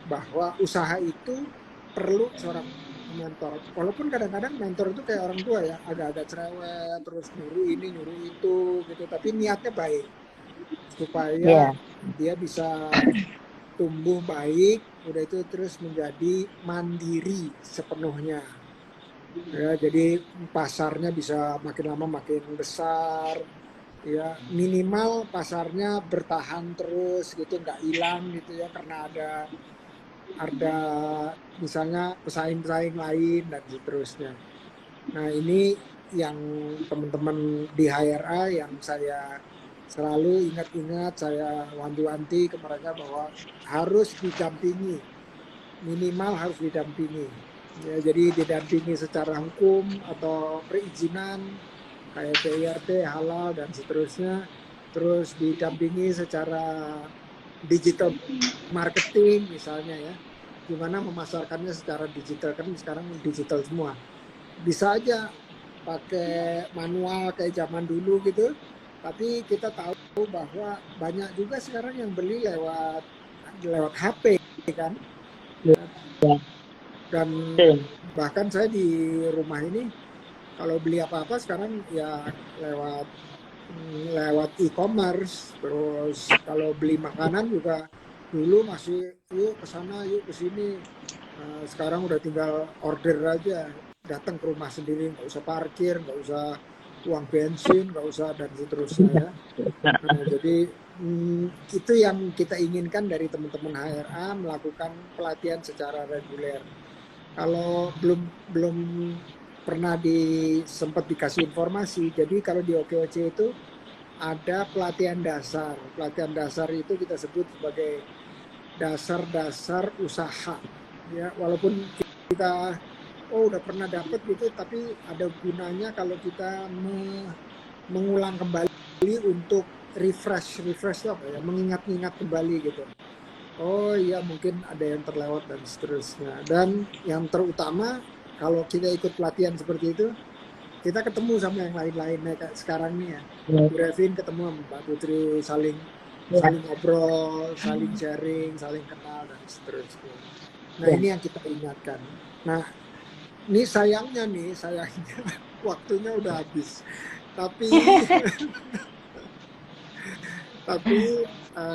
bahwa usaha itu perlu seorang mentor. Walaupun kadang-kadang mentor itu kayak orang tua ya, agak-agak cerewet, terus nyuruh ini, nyuruh itu gitu. Tapi niatnya baik supaya dia bisa tumbuh baik, udah itu terus menjadi mandiri sepenuhnya. Ya, jadi pasarnya bisa makin lama makin besar. Ya, minimal pasarnya bertahan terus gitu, nggak hilang gitu ya karena ada misalnya pesaing-pesaing lain dan seterusnya. Nah, ini yang teman-teman di HRA yang saya selalu ingat-ingat, saya wanti-wanti ke mereka bahwa harus didampingi, minimal harus didampingi. Ya, jadi didampingi secara hukum atau perizinan kayak PIRT, halal dan seterusnya, terus didampingi secara digital marketing misalnya ya, gimana memasarkannya secara digital, kan sekarang digital semua. Bisa aja pakai manual kayak zaman dulu gitu, tapi kita tahu bahwa banyak juga sekarang yang beli lewat HP kan. Dan bahkan saya di rumah ini kalau beli apa-apa sekarang ya lewat e-commerce. Terus kalau beli makanan juga dulu masih yuk ke sana, yuk ke sini. Sekarang udah tinggal order aja, datang ke rumah sendiri, nggak usah parkir, nggak usah uang bensin, nggak usah dan seterusnya ya. Nah, jadi itu yang kita inginkan dari teman-teman HRA, melakukan pelatihan secara reguler. Kalau belum pernah sempat dikasih informasi, jadi kalau di OKOC itu ada pelatihan dasar. Pelatihan dasar itu kita sebut sebagai dasar-dasar usaha. Ya, walaupun kita udah pernah dapat gitu, tapi ada gunanya kalau kita mengulang kembali untuk refresh apa ya, mengingat-ingat kembali gitu. Oh iya, mungkin ada yang terlewat dan seterusnya. Dan yang terutama kalau kita ikut pelatihan seperti itu, kita ketemu sama yang lain-lain kayak sekarang nih ya. Bu Revin ketemu sama Mbak Putri, saling ngobrol, saling sharing, saling kenal dan seterusnya. Nah, ini yang kita ingatkan. Nah, ini sayangnya waktunya udah habis. Tapi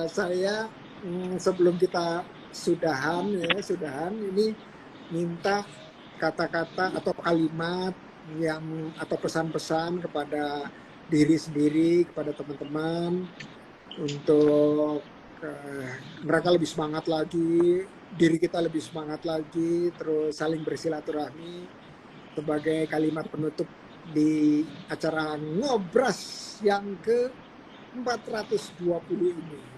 saya sebelum kita sudahan ini minta kata-kata atau kalimat atau pesan-pesan kepada diri sendiri, kepada teman-teman untuk mereka lebih semangat lagi, diri kita lebih semangat lagi, terus saling bersilaturahmi sebagai kalimat penutup di acara Ngobras yang ke-420 ini.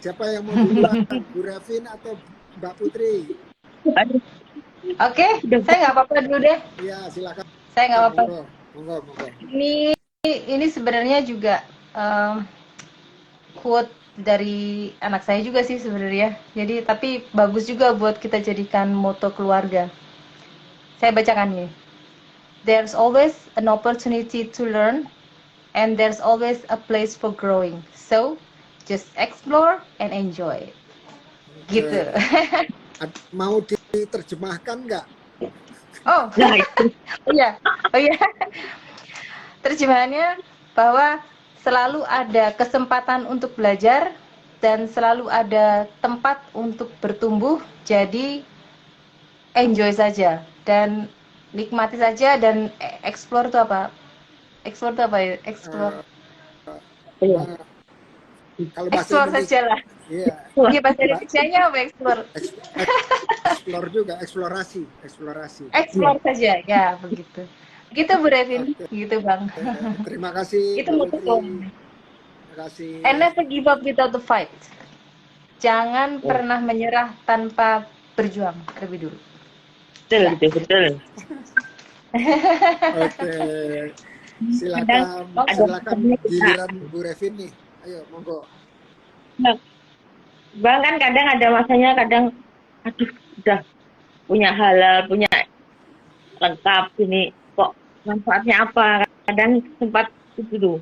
Siapa yang mau duluan, Bu Revin atau Mbak Putri? Oke, saya nggak apa-apa dulu deh. Iya, silakan. Saya nggak apa-apa. Monggo. Ini sebenarnya juga quote dari anak saya juga sih sebenarnya. Jadi tapi bagus juga buat kita jadikan moto keluarga. Saya bacakan nih. There's always an opportunity to learn and there's always a place for growing. So, just explore and enjoy. gitu. Mau diterjemahkan nggak? Oh, Nah, itu. iya, oh iya. Terjemahannya bahwa selalu ada kesempatan untuk belajar dan selalu ada tempat untuk bertumbuh. Jadi enjoy saja dan nikmati saja dan explore itu apa? Explore itu apa ya? Explore. Iya. Kalau bahasa Explore Indonesia, saja lah. iya, Iya, bahasa Indonesianya apa explore? explore juga, eksplorasi. Explore saja, ya begitu. Gitu Bu Revin, Oke, gitu Bang. terima kasih Itu Bu motoku. Fitri. Terima kasih. And never give up without the fight. Jangan pernah menyerah tanpa berjuang terlebih dulu. Betul, Ya. itu betul. Oke, Kadang silakan ada giliran Bu Revin nih. Ayo, monggo. Bang, kan kadang ada masanya, kadang aduh udah punya halal, punya lengkap ini kok manfaatnya apa? Kadang sempat itu dulu.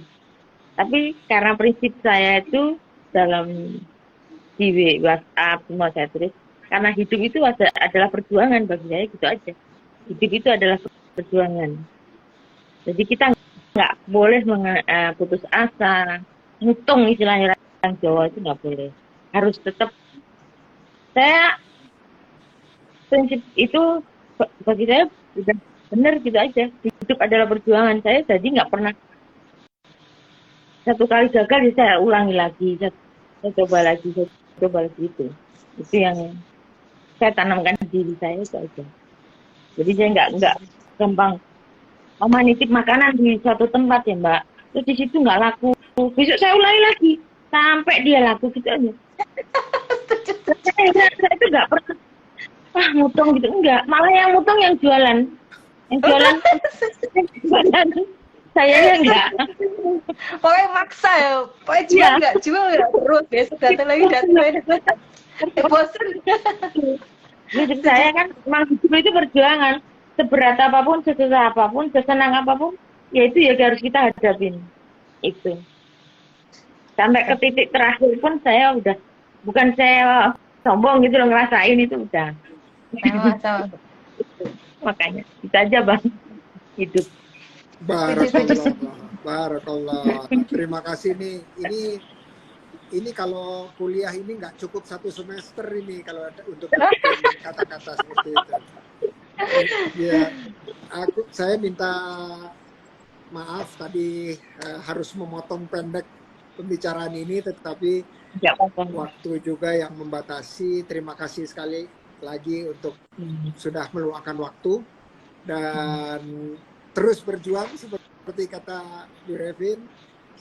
Tapi karena prinsip saya itu dalam di WhatsApp semua saya tulis, karena hidup itu adalah perjuangan bagi saya, gitu aja. Hidup itu adalah perjuangan. Jadi kita nggak boleh putus asa, ngitung istilahnya orang Jawa itu nggak boleh. Harus tetap, saya prinsip itu bagi saya udah benar gitu aja. Hidup adalah perjuangan. Saya jadi nggak pernah satu kali gagal ya saya ulangi lagi, saya coba lagi itu. Itu yang saya tanamkan di diri saya itu aja. Jadi saya nggak gampang. Mama nitip makanan di suatu tempat ya Mbak, terus di situ nggak laku. Besok saya ulangi lagi sampai dia laku gitu aja. Saya itu nggak pernah mutong gitu, enggak. Malah yang mutong yang jualan sayanya enggak. Pokoknya maksa ya, pokoknya jual nggak terus besok datang lagi. Bosan. Hidup saya kan memang hidup itu perjuangan. Seberat apapun, sesusah apapun, sesenang apapun, ya itu ya harus kita hadapin. Itu. Sampai ke titik terakhir pun saya udah, bukan saya sombong gitu loh, ngerasain itu udah. Sama. Makanya, kita aja Bang, hidup. Barakallah. Terima kasih nih. Ini kalau kuliah ini nggak cukup 1 semester ini kalau ada untuk kata-kata seperti itu. Ya, saya minta maaf tadi harus memotong pendek pembicaraan ini, tetapi waktu juga yang membatasi. Terima kasih sekali lagi untuk sudah meluangkan waktu dan terus berjuang seperti kata Bu Revin.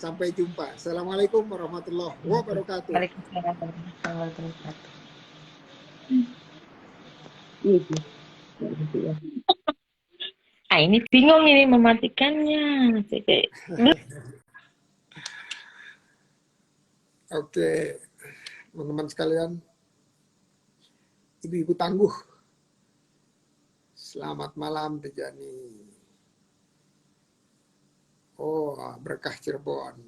Sampai jumpa. Assalamualaikum warahmatullahi wabarakatuh. Waalaikumsalam warahmatullahi wabarakatuh. Ini bingung ini mematikannya. Oke, teman-teman sekalian, ibu-ibu tangguh, selamat malam Tejani. Oh, Berkah Cirebon,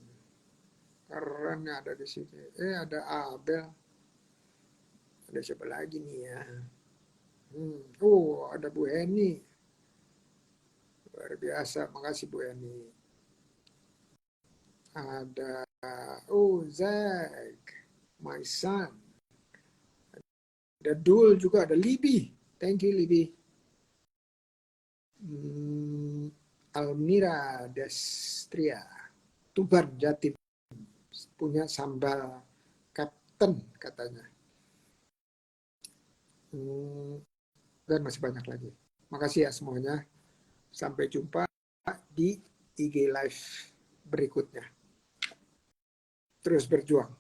keren ada di sini. Ada Abel, ada siapa lagi nih ya? Oh, ada Bu Eni, luar biasa, makasih Bu Eni. Ada Zach, my son. Ada Dul juga, ada Libi. Thank you Libi. Almira Destria, Tuban Jatim, punya sambal Kapten katanya. Dan masih banyak lagi. Makasih ya semuanya. Sampai jumpa di IG Live berikutnya. Terus berjuang.